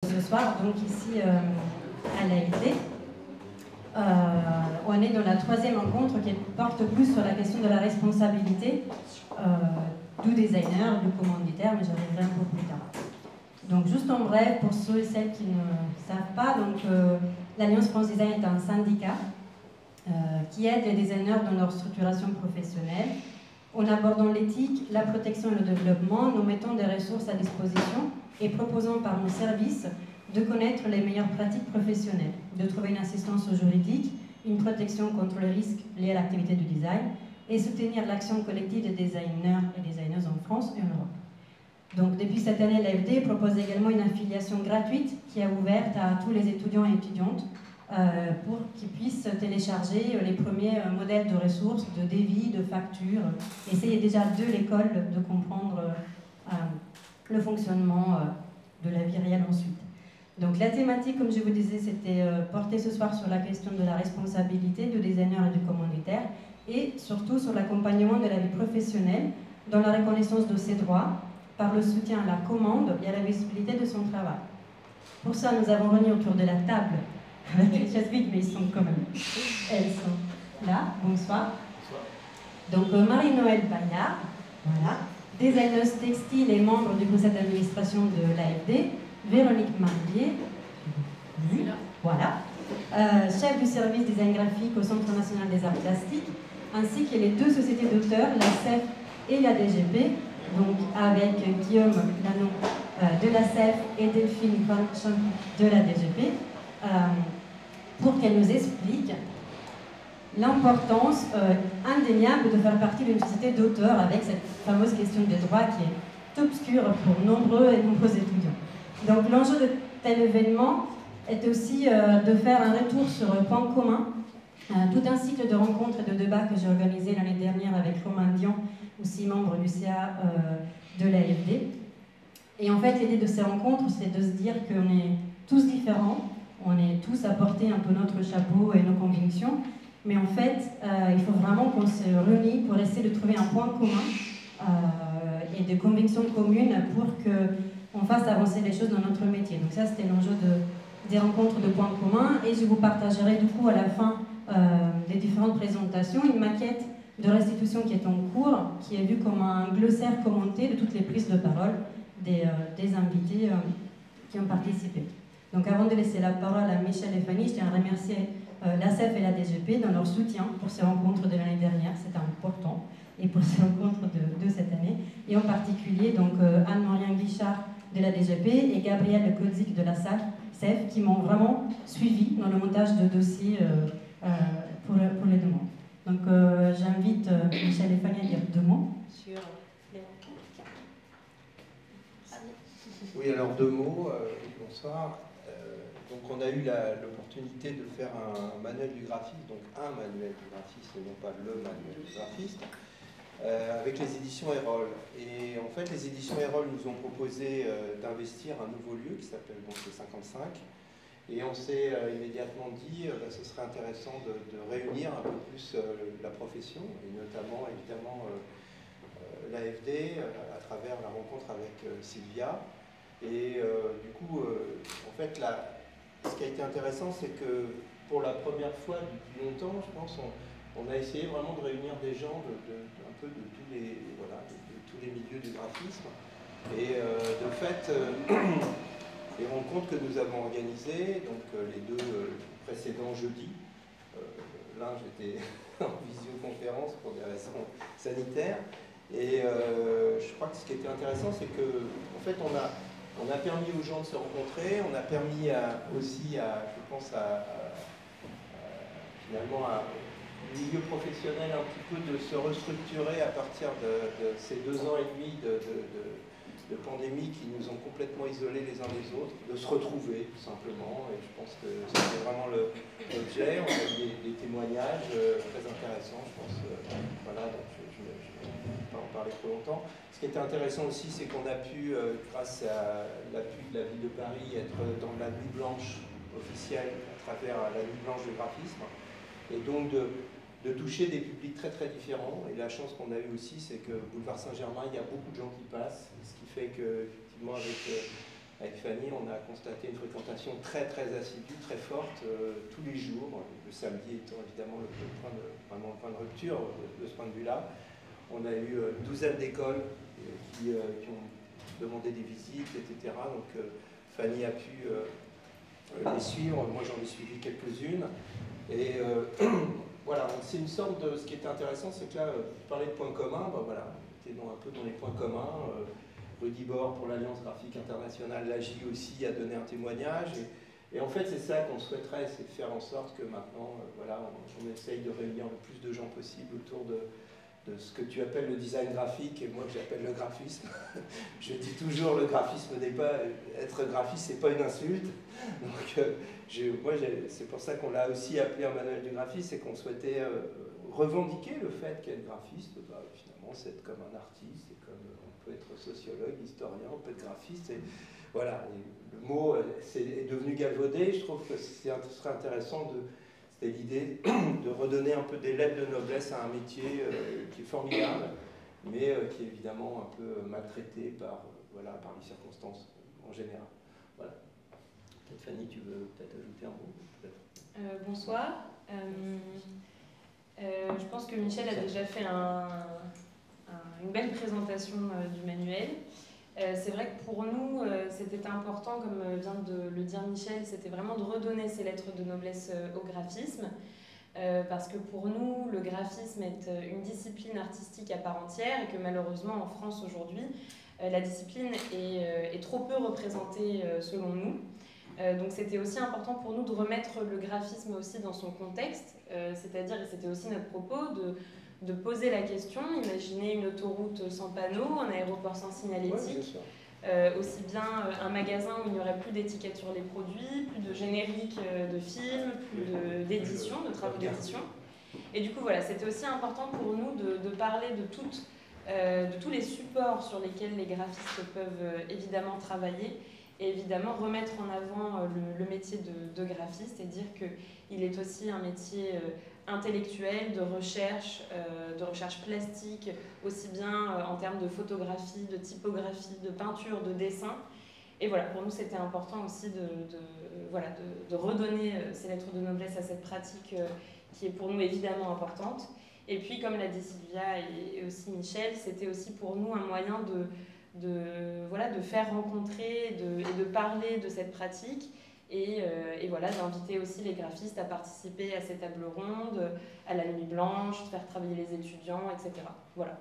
Ce soir, donc ici à l'AFD. On est dans la troisième rencontre qui porte plus sur la question de la responsabilité du designer, du commanditaire, mais j'y reviendrai un peu plus tard. Donc juste en bref, pour ceux et celles qui ne savent pas, l'Alliance France Design est un syndicat qui aide les designers dans leur structuration professionnelle. En abordant l'éthique, la protection et le développement, nous mettons des ressources à disposition et proposons par nos services de connaître les meilleures pratiques professionnelles, de trouver une assistance juridique, une protection contre les risques liés à l'activité du design et soutenir l'action collective des designers et designeuses en France et en Europe. Donc, depuis cette année, l'AFD propose également une affiliation gratuite qui est ouverte à tous les étudiants et étudiantes pour qu'ils puissent télécharger les premiers modèles de ressources, de devis, de factures, essayer déjà de l'école de comprendre le fonctionnement de la vie réelle ensuite. Donc la thématique, comme je vous disais, c'était portée ce soir sur la question de la responsabilité du designer et du commanditaire et surtout sur l'accompagnement de la vie professionnelle dans la reconnaissance de ses droits par le soutien à la commande et à la visibilité de son travail. Pour ça, nous avons réuni autour de la table avec les chaises vides, mais ils sont quand même. Elles sont là. Bonsoir. Donc Marie-Noëlle Bayard, voilà, designeuse textile et membre du conseil d'administration de l'AFD. Véronique Marbier, voilà, chef du service design graphique au Centre national des arts plastiques, ainsi que les deux sociétés d'auteurs, la CEF et la DGP, donc avec Guillaume Lanon de la CEF et Delphine Franchon de la DGP, pour qu'elle nous explique l'importance indéniable de faire partie d'une société d'auteurs avec cette fameuse question des droits qui est obscure pour nombreux étudiants. Donc l'enjeu de tel événement est aussi de faire un retour sur Point commun, tout un cycle de rencontres et de débats que j'ai organisé l'année dernière avec Romain Dian, aussi membre du CA de l'AFD. Et en fait, l'idée de ces rencontres, c'est de se dire qu'on est tous différents, on est tous à porter un peu notre chapeau et nos convictions, mais en fait, il faut vraiment qu'on se réunisse pour essayer de trouver un point commun et des convictions communes pour qu'on fasse avancer les choses dans notre métier. Donc ça, c'était l'enjeu des rencontres de points communs. Et je vous partagerai du coup à la fin des différentes présentations une maquette de restitution qui est en cours, qui est vue comme un glossaire commenté de toutes les prises de parole des invités qui ont participé. Donc avant de laisser la parole à Michel et Fanny, je tiens à remercier la CEF et la DGP dans leur soutien pour ces rencontres de l'année dernière, c'était important, et pour ces rencontres de cette année, et en particulier donc Anne-Marie Guichard de la DGP et Gabrielle Kodzik de la CEF qui m'ont vraiment suivi dans le montage de dossiers pour les demandes. Donc j'invite Michel et Fanny à dire deux mots sur les rencontres. Oui, alors deux mots, bonsoir. Donc on a eu l'opportunité de faire un manuel du graphiste, donc un manuel du graphiste et non pas le manuel du graphiste, avec les éditions Erol. Et en fait, les éditions Erol nous ont proposé d'investir un nouveau lieu qui s'appelle donc le 55. Et on s'est immédiatement dit que ce serait intéressant de réunir un peu plus la profession, et notamment évidemment l'AFD à travers la rencontre avec Sylvia. Et du coup, en fait, ce qui a été intéressant, c'est que pour la première fois depuis longtemps, je pense, on a essayé vraiment de réunir des gens un peu de tous les, voilà, de tous les milieux du graphisme. Et de fait, les rencontres que nous avons organisées, donc les deux précédents jeudis, là j'étais en visioconférence pour des raisons sanitaires, et je crois que ce qui était intéressant, c'est que en fait on a permis aux gens de se rencontrer, on a permis aussi je pense finalement à milieu professionnel un petit peu de se restructurer à partir de ces 2 ans et demi de pandémie qui nous ont complètement isolés les uns des autres, de se retrouver tout simplement, et je pense que c'était vraiment l'objet. On a eu des témoignages très intéressants, je pense, voilà, donc je ne vais pas en parler trop longtemps. Ce qui était intéressant aussi, c'est qu'on a pu, grâce à l'appui de la ville de Paris, être dans la nuit blanche officielle à travers la nuit blanche du graphisme, et donc de toucher des publics très très différents. Et la chance qu'on a eue aussi, c'est que Boulevard Saint-Germain, il y a beaucoup de gens qui passent, ce qui fait que, effectivement, avec avec Fanny, on a constaté une fréquentation très assidue, très forte, tous les jours, le samedi étant évidemment vraiment le point de rupture de ce point de vue-là. On a eu une douzaine d'écoles qui ont demandé des visites, etc. Donc Fanny a pu les suivre, moi j'en ai suivi quelques-unes. Et voilà, c'est une sorte de... Ce qui est intéressant, c'est que là, vous parlez de points communs, ben voilà, on était un peu dans les points communs. Rudy Bord pour l'Alliance graphique internationale, l'AGI aussi a donné un témoignage. Et en fait, c'est ça qu'on souhaiterait, c'est de faire en sorte que maintenant, voilà, on essaye de réunir le plus de gens possible autour de ce que tu appelles le design graphique et moi que j'appelle le graphisme. Je dis toujours le graphisme n'est pas... Être graphiste, c'est pas une insulte. Donc, moi, c'est pour ça qu'on l'a aussi appelé un manuel du graphiste, c'est qu'on souhaitait revendiquer le fait qu'être graphiste, bah, finalement, c'est être comme un artiste, c'est comme on peut être sociologue, historien, on peut être graphiste. Et, voilà, et le mot est devenu galvaudé. Je trouve que ce serait intéressant de... C'était l'idée de redonner un peu des lettres de noblesse à un métier qui est formidable, mais qui est évidemment un peu maltraité par les circonstances en général. Voilà. Peut-être Fanny, tu veux peut-être ajouter un mot bonsoir. Je pense que Michel a déjà fait une belle présentation du manuel. C'est vrai que pour nous, c'était important, comme vient de le dire Michel, c'était vraiment de redonner ces lettres de noblesse au graphisme, parce que pour nous, le graphisme est une discipline artistique à part entière et que malheureusement en France aujourd'hui, la discipline est trop peu représentée selon nous. Donc c'était aussi important pour nous de remettre le graphisme aussi dans son contexte, c'est-à-dire, et c'était aussi notre propos, de poser la question, imaginez une autoroute sans panneaux, un aéroport sans signalétique, aussi bien un magasin où il n'y aurait plus d'étiquettes sur les produits, plus de générique de films, plus d'édition, de travaux d'édition. Et du coup, voilà, c'était aussi important pour nous de parler de tous les supports sur lesquels les graphistes peuvent évidemment travailler et évidemment remettre en avant le métier de graphiste et dire qu'il est aussi un métier intellectuel, de recherche plastique, aussi bien en termes de photographie, de typographie, de peinture, de dessin. Et voilà, pour nous, c'était important aussi de redonner ces lettres de noblesse à cette pratique qui est pour nous évidemment importante. Et puis, comme l'a dit Sylvia et aussi Michel, c'était aussi pour nous un moyen de faire rencontrer et de parler de cette pratique. Et voilà, d'inviter aussi les graphistes à participer à ces tables rondes, à la nuit blanche, de faire travailler les étudiants, etc. Voilà.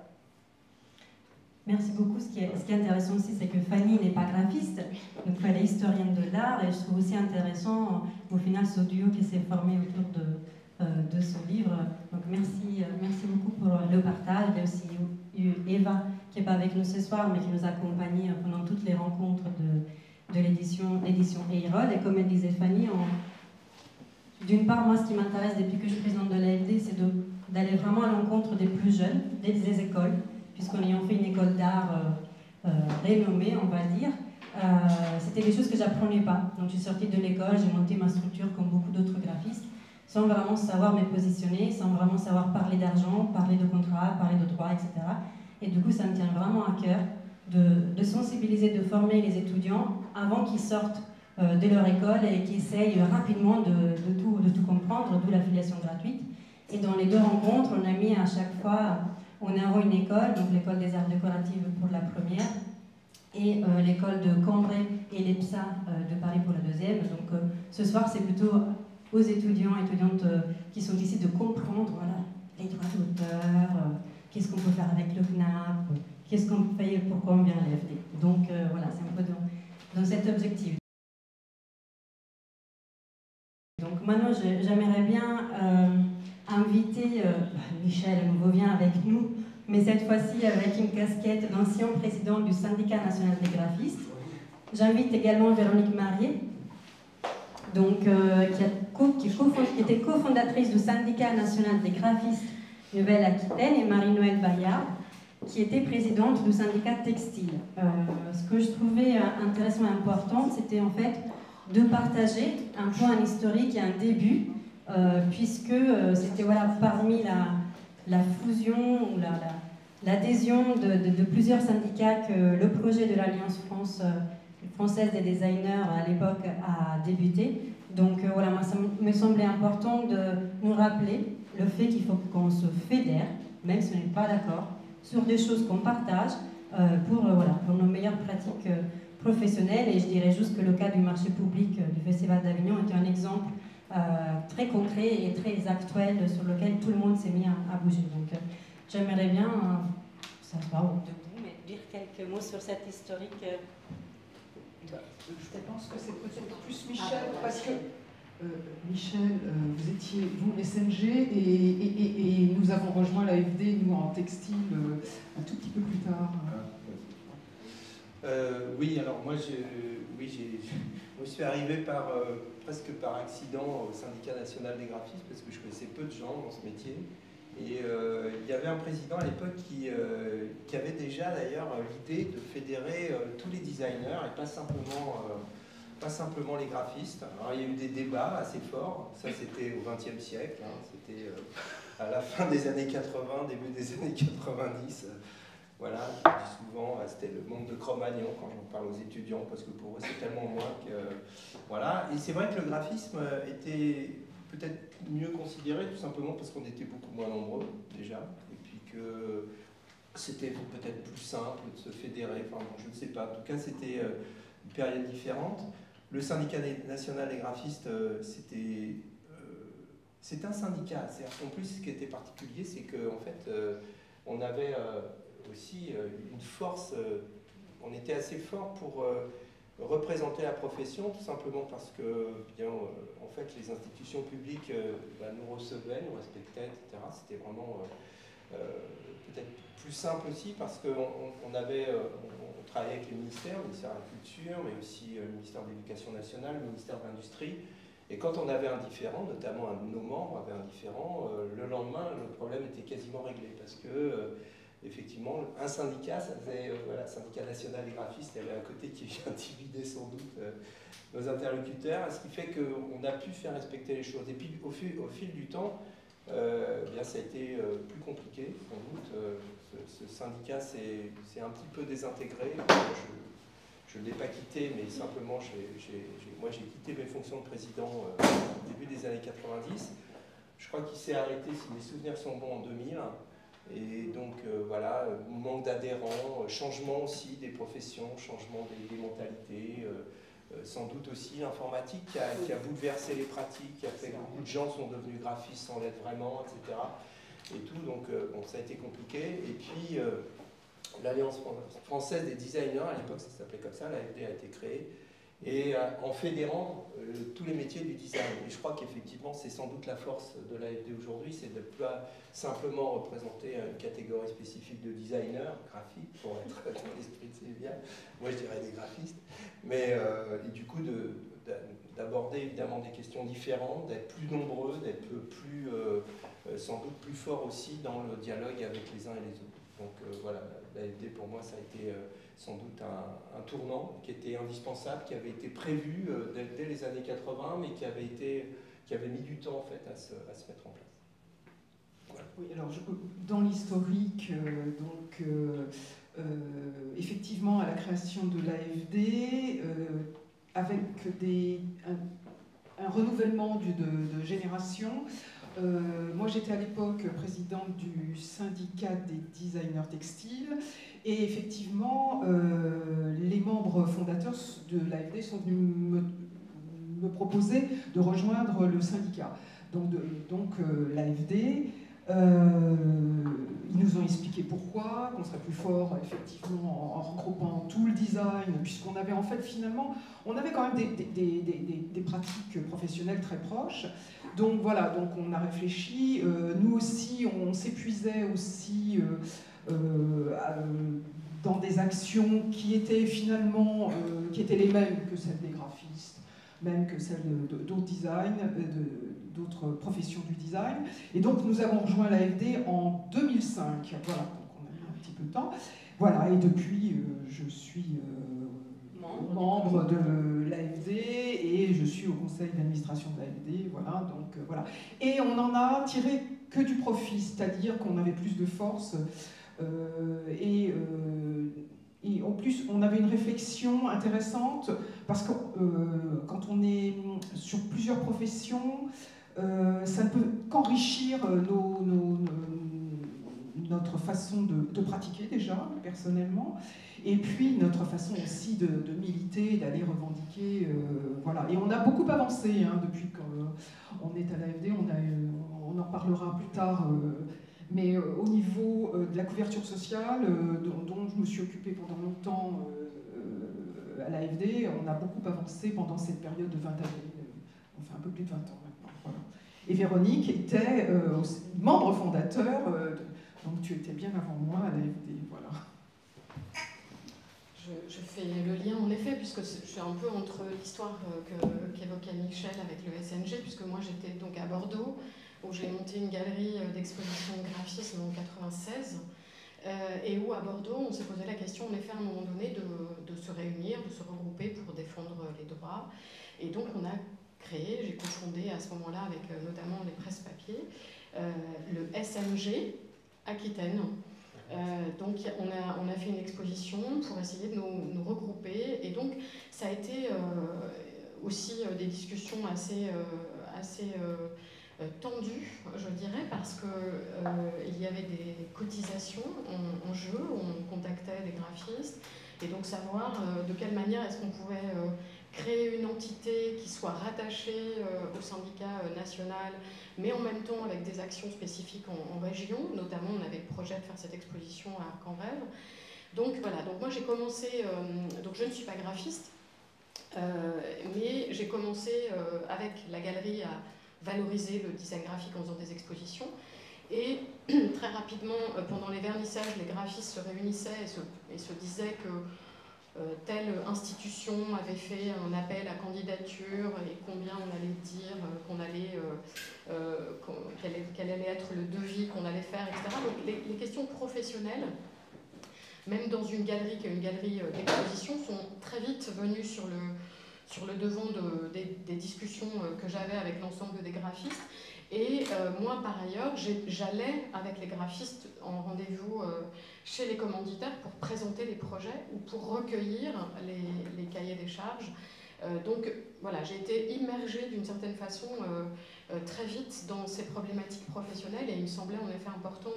Merci beaucoup. Ce qui est intéressant aussi, c'est que Fanny n'est pas graphiste, donc elle est historienne de l'art, et je trouve aussi intéressant, au final, ce duo qui s'est formé autour de ce livre. Donc merci beaucoup pour le partage. Il y a aussi eu Eva, qui n'est pas avec nous ce soir, mais qui nous a accompagnés pendant toutes les rencontres de l'édition EIROD. Et comme elle disait Fanny, d'une part, moi, ce qui m'intéresse depuis que je suis présidente de l'AFD, c'est d'aller vraiment à l'encontre des plus jeunes, des écoles, puisqu'en ayant fait une école d'art rénommée, on va dire, c'était des choses que j'apprenais pas. Donc je suis sortie de l'école, j'ai monté ma structure comme beaucoup d'autres graphistes, sans vraiment savoir me positionner, sans vraiment savoir parler d'argent, parler de contrat, parler de droit, etc. Et du coup, ça me tient vraiment à cœur de sensibiliser, de former les étudiants avant qu'ils sortent de leur école et qu'ils essayent rapidement de tout comprendre, d'où l'affiliation gratuite. Et dans les deux rencontres, on a mis à chaque fois, on a envoyé une école, donc l'école des arts décoratifs pour la première, et l'école de Cambrai et l'EPSA de Paris pour la deuxième. Donc ce soir, c'est plutôt aux étudiants et étudiantes qui sont ici de comprendre les droits d'auteur, qu'est-ce qu'on peut faire avec le CNAP, qu'est-ce qu'on paye, pourquoi on vient à l'AFD. Donc voilà, c'est un peu dans cet objectif. Donc maintenant, j'aimerais bien inviter Michel à nouveau vient avec nous, mais cette fois-ci avec une casquette d'ancien président du syndicat national des graphistes. J'invite également Véronique Marié, donc, qui était cofondatrice du syndicat national des graphistes Nouvelle-Aquitaine, et Marie-Noëlle Bayard, qui était présidente du syndicat textile. Ce que je trouvais intéressant et important, c'était en fait de partager un point historique et un début, puisque c'était parmi la fusion ou l'adhésion de plusieurs syndicats que le projet de l'Alliance France française des designers à l'époque a débuté. Donc voilà, moi ça me semblait important de nous rappeler le fait qu'il faut qu'on se fédère, même si on n'est pas d'accord, sur des choses qu'on partage pour nos meilleures pratiques professionnelles. Et je dirais juste que le cas du marché public du Festival d'Avignon est un exemple très concret et très actuel sur lequel tout le monde s'est mis à bouger. Donc j'aimerais bien, ça se va debout, mais dire quelques mots sur cette historique. Je pense que c'est peut-être plus Michel, parce que Michel, vous étiez, vous, SNG, et nous avons rejoint l'AFD, nous, en textile, un tout petit peu plus tard. Oui, alors moi, je suis arrivé presque par accident au Syndicat national des graphistes, parce que je connaissais peu de gens dans ce métier. Et il y avait un président à l'époque qui avait déjà d'ailleurs l'idée de fédérer tous les designers et pas simplement les graphistes. Alors il y a eu des débats assez forts, ça c'était au XXe siècle, hein, c'était à la fin des années 80, début des années 90. Voilà, je dis souvent, c'était le monde de Cro-Magnon quand j'en parle aux étudiants, parce que pour eux c'est tellement moins que... Voilà, et c'est vrai que le graphisme était peut-être mieux considéré, tout simplement parce qu'on était beaucoup moins nombreux déjà, et puis que c'était peut-être plus simple de se fédérer, enfin bon, je ne sais pas, en tout cas c'était une période différente. Le syndicat national des graphistes, c'était un syndicat, en plus ce qui était particulier, c'est qu'en fait on avait aussi une force, on était assez fort pour représenter la profession, tout simplement parce que en fait, les institutions publiques nous recevaient, nous respectaient, etc. C'était vraiment peut-être plus simple aussi parce qu'on travaillait avec les ministères, le ministère de la Culture, mais aussi le ministère de l'Éducation nationale, le ministère de l'Industrie. Et quand on avait un différend, notamment un de nos membres avait un différend, le lendemain, le problème était quasiment réglé parce que effectivement, un syndicat, ça faisait, syndicat national des graphistes, il y avait un côté qui intimidait sans doute nos interlocuteurs, ce qui fait qu'on a pu faire respecter les choses. Et puis au fil du temps, ça a été plus compliqué, sans doute. Ce syndicat s'est un petit peu désintégré. Je ne l'ai pas quitté, mais simplement, moi j'ai quitté mes fonctions de président au début des années 90. Je crois qu'il s'est arrêté, si mes souvenirs sont bons, en 2000. Et donc manque d'adhérents, changement aussi des professions, changement des mentalités, sans doute aussi l'informatique qui a bouleversé les pratiques, qui a fait que beaucoup de gens sont devenus graphistes sans l'être vraiment, etc. Et tout, donc ça a été compliqué. Et puis l'Alliance française des designers, à l'époque ça s'appelait comme ça, l'AFD a été créée, et en fédérant tous les métiers du design. Et je crois qu'effectivement, c'est sans doute la force de l'AFD aujourd'hui, c'est de ne pas simplement représenter une catégorie spécifique de designers, graphiques, pour être dans l'esprit de Sylvia, moi je dirais des graphistes, mais et du coup d'aborder évidemment des questions différentes, d'être plus nombreux, d'être plus, sans doute plus fort aussi dans le dialogue avec les uns et les autres. Donc l'AFD pour moi ça a été sans doute un tournant qui était indispensable, qui avait été prévu dès les années 80, mais qui avait mis du temps en fait à se mettre en place. Voilà. Oui, alors dans l'historique, effectivement à la création de l'AFD, avec un renouvellement de génération. Moi j'étais à l'époque présidente du syndicat des designers textiles et effectivement les membres fondateurs de l'AFD sont venus me proposer de rejoindre le syndicat. Donc l'AFD, ils nous ont expliqué pourquoi, qu'on serait plus fort effectivement en regroupant tout le design, puisqu'on avait en fait finalement, on avait quand même des pratiques professionnelles très proches. Donc voilà, donc on a réfléchi, nous aussi on s'épuisait aussi dans des actions qui étaient finalement qui étaient les mêmes que celles des graphistes, même que celles d'autres design, d'autres professions du design. Et donc nous avons rejoint l'AFD en 2005. Voilà, donc on a mis un petit peu de temps. Voilà, et depuis je suis membre de l'AFD et je suis au conseil d'administration de l'AFD. Voilà, donc voilà. Et on n'en a tiré que du profit, c'est-à-dire qu'on avait plus de force. et en plus, on avait une réflexion intéressante parce que quand on est sur plusieurs professions, ça ne peut qu'enrichir notre façon de pratiquer déjà, personnellement, et puis notre façon aussi de militer, d'aller revendiquer. Voilà. Et on a beaucoup avancé hein, depuis qu'on est à l'AFD, on en parlera plus tard. Mais au niveau de la couverture sociale, dont je me suis occupée pendant longtemps à l'AFD, on a beaucoup avancé pendant cette période de 20 années, enfin un peu plus de 20 ans maintenant. Voilà. Et Véronique était membre fondateur, donc tu étais bien avant moi à l'AFD. Voilà. Je fais le lien en effet, puisque je suis un peu entre l'histoire qu'évoquait Michel avec le SNG, puisque moi j'étais donc à Bordeaux, où j'ai monté une galerie d'exposition de graphisme en 1996, et où à Bordeaux on s'est posé la question en effet à un moment donné de se réunir, de se regrouper pour défendre les droits. Et donc on a créé, j'ai cofondé à ce moment-là avec notamment les presses-papiers, le SNG Aquitaine. Donc on a fait une exposition pour essayer de nous regrouper, et donc ça a été aussi des discussions assez tendues, je dirais, parce qu'il y avait des cotisations en jeu, on contactait des graphistes, et donc savoir de quelle manière est-ce qu'on pouvait créer une entité qui soit rattachée au syndicat national, mais en même temps avec des actions spécifiques en région. Notamment, on avait le projet de faire cette exposition à Arc-en-Rêve. Donc voilà, donc moi j'ai commencé, donc je ne suis pas graphiste, mais j'ai commencé avec la galerie à valoriser le design graphique en faisant des expositions. Et très rapidement, pendant les vernissages, les graphistes se réunissaient et se disaient que telle institution avait fait un appel à candidature et combien on allait dire quel allait être le devis qu'on allait faire, etc. Donc les questions professionnelles, même dans une galerie qui est une galerie d'exposition, sont très vite venues sur le devant des discussions que j'avais avec l'ensemble des graphistes. Et moi, par ailleurs, j'allais avec les graphistes en rendez-vous chez les commanditaires pour présenter les projets ou pour recueillir les cahiers des charges. Donc voilà, j'ai été immergée d'une certaine façon très vite dans ces problématiques professionnelles, et il me semblait en effet important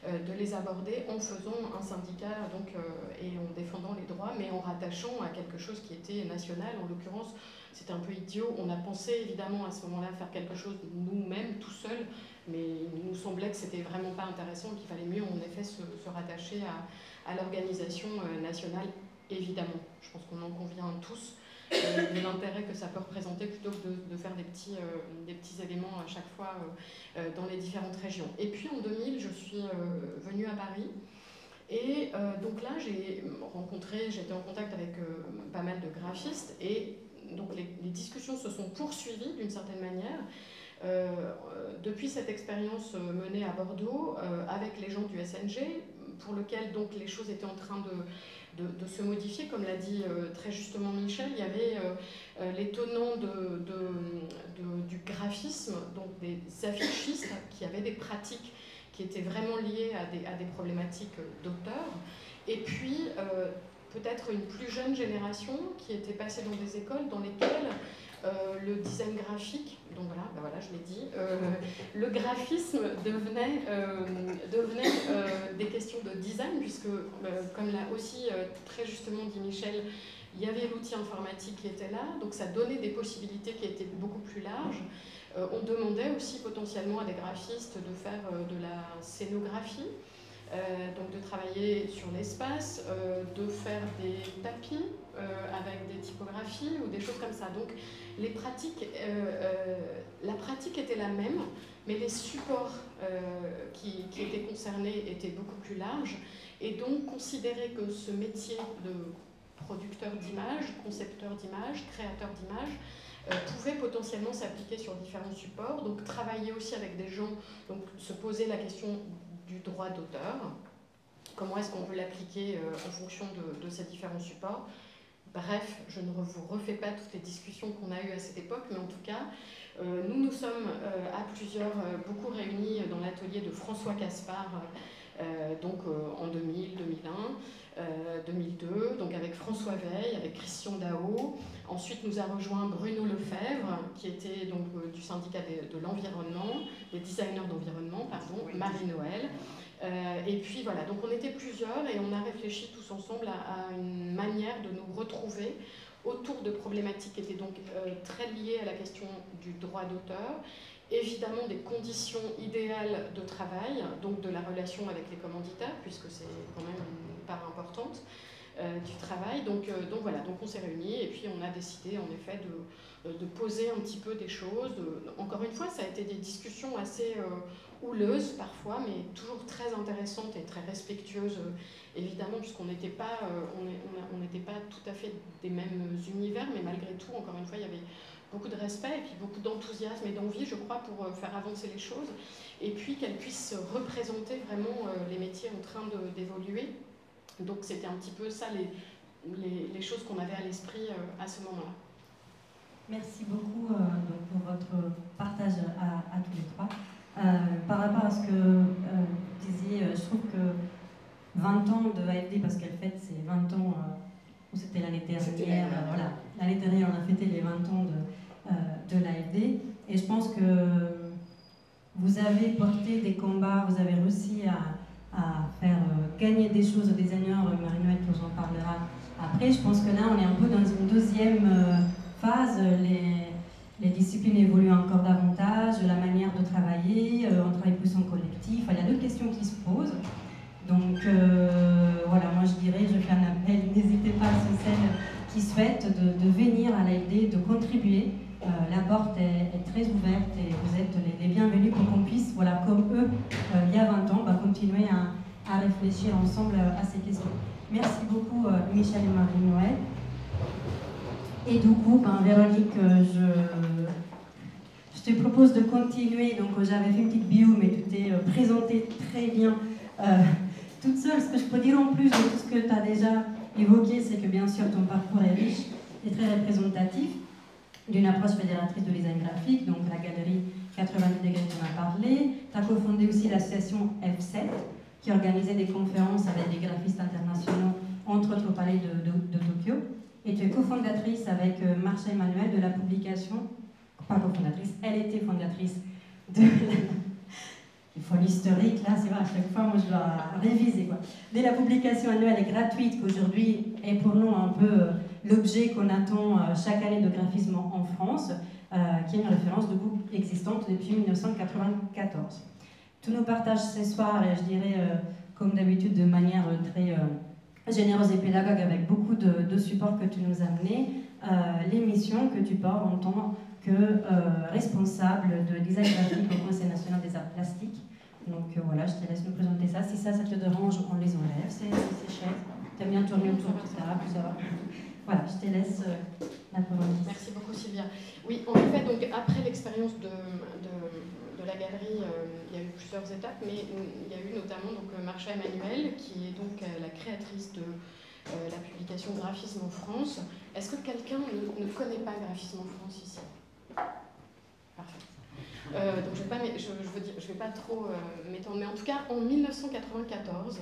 de les aborder en faisant un syndicat donc, et en défendant les droits, mais en rattachant à quelque chose qui était national. En l'occurrence, c'était un peu idiot. On a pensé évidemment à ce moment-là faire quelque chose nous-mêmes, tout seuls, mais il nous semblait que c'était vraiment pas intéressant, qu'il fallait mieux en effet se rattacher à l'organisation nationale, évidemment. Je pense qu'on en convient tous de l'intérêt que ça peut représenter, plutôt que de faire des petits éléments à chaque fois dans les différentes régions. Et puis en 2000, je suis venue à Paris. Et donc là, j'étais en contact avec pas mal de graphistes, et donc les discussions se sont poursuivies d'une certaine manière. Depuis cette expérience menée à Bordeaux avec les gens du SNG, pour lequel donc les choses étaient en train de se modifier, comme l'a dit très justement Michel, il y avait les tenants du graphisme, donc des affichistes qui avaient des pratiques qui étaient vraiment liées à des problématiques d'auteur, et puis peut-être une plus jeune génération qui était passée dans des écoles dans lesquelles le design graphique, donc voilà, je l'ai dit, le graphisme devenait des questions de design, puisque, comme l'a aussi très justement dit Michel, il y avait l'outil informatique qui était là, donc ça donnait des possibilités qui étaient beaucoup plus larges. On demandait aussi potentiellement à des graphistes de faire de la scénographie, donc de travailler sur l'espace, de faire des tapis avec des typographies ou des choses comme ça. Donc les pratiques, la pratique était la même, mais les supports qui étaient concernés étaient beaucoup plus larges, et donc considérer que ce métier de producteur d'images, concepteur d'images, créateur d'images, pouvait potentiellement s'appliquer sur différents supports. Donc travailler aussi avec des gens, donc se poser la question du droit d'auteur, comment est-ce qu'on peut l'appliquer en fonction de ces différents supports. Bref, je ne vous refais pas toutes les discussions qu'on a eues à cette époque, mais en tout cas, nous sommes à plusieurs, beaucoup réunis dans l'atelier de François Caspar, donc en 2000, 2001. 2002, donc avec François Veil, avec Christian Dao. Ensuite, nous a rejoint Bruno Lefebvre, qui était donc du syndicat de l'environnement, des designers d'environnement, pardon, Marie-Noël. Et puis voilà, donc on était plusieurs et on a réfléchi tous ensemble à une manière de nous retrouver autour de problématiques qui étaient donc très liées à la question du droit d'auteur, évidemment des conditions idéales de travail, donc de la relation avec les commanditaires, puisque c'est quand même une part importante du travail. Donc voilà, donc on s'est réunis et puis on a décidé en effet de poser un petit peu des choses. Encore une fois, ça a été des discussions assez houleuses parfois, mais toujours très intéressantes et très respectueuses, évidemment, puisqu'on n'était pas, on n'était pas tout à fait des mêmes univers, mais malgré tout, encore une fois, il y avait beaucoup de respect et puis beaucoup d'enthousiasme et d'envie, je crois, pour faire avancer les choses, et puis qu'elles puissent représenter vraiment les métiers en train d'évoluer. Donc c'était un petit peu ça les choses qu'on avait à l'esprit à ce moment-là. Merci beaucoup donc pour votre partage à tous les trois. Par rapport à ce que vous disiez, je trouve que 20 ans de AFD, parce qu'elle fête ses 20 ans, c'était l'année dernière, voilà, l'année dernière on a fêté les 20 ans de l'AFD, et je pense que vous avez porté des combats, vous avez réussi à faire gagner des choses aux designers. Marie-Noël nous en parlera après. Je pense que là on est un peu dans une deuxième phase. Les disciplines évoluent encore davantage, la manière de travailler, on travaille plus en collectif, il y a d'autres questions qui se posent. Donc voilà, moi je dirais, je fais un appel, n'hésitez pas à celles qui souhaitent de venir à l'AFD, de contribuer. La porte est très ouverte et vous êtes les bienvenus pour qu'on puisse, voilà, comme eux, il y a 20 ans, continuer à réfléchir ensemble à ces questions. Merci beaucoup Michel et Marie-Noël. Et du coup, Véronique, je te propose de continuer. Donc j'avais fait une petite bio, mais tu t'es présentée très bien toute seule. Ce que je peux dire en plus de tout ce que tu as déjà évoqué, c'est que bien sûr ton parcours est riche et très représentatif d'une approche fédératrice de design graphique, donc la galerie 90 degrés dont on a parlé. Tu as cofondé aussi l'association F7, qui organisait des conférences avec des graphistes internationaux, entre autres au palais de Tokyo. Et tu es cofondatrice avec Marcia Emmanuel de la publication, pas cofondatrice, elle était fondatrice de il faut l'historique, là, c'est vrai, à chaque fois, moi, je dois réviser, quoi. De la publication annuelle et gratuite, qu'aujourd'hui est pour nous un peu l'objet qu'on attend chaque année de graphisme en France, qui est une référence de groupe existante depuis 1994. Tous nos partages ce soir, et je dirais, comme d'habitude, de manière très généreuse et pédagogue, avec beaucoup de support que tu nous as amené, l'émission que tu portes en tant que responsable de design graphique au Conseil national des arts plastiques. Donc voilà, je te laisse nous présenter ça. Si ça te dérange, on les enlève, ces chaises. Tu aimes bien tourner autour, etc. Voilà, je te laisse la parole. Merci beaucoup Sylvia. Oui, en effet, donc après l'expérience de la galerie, il y a eu plusieurs étapes, mais il y a eu notamment donc Marcia Emmanuel, qui est donc la créatrice de la publication Graphisme en France. Est-ce que quelqu'un ne connaît pas Graphisme en France ici? Parfait. Donc je ne vais pas trop m'étendre, mais en tout cas, en 1994,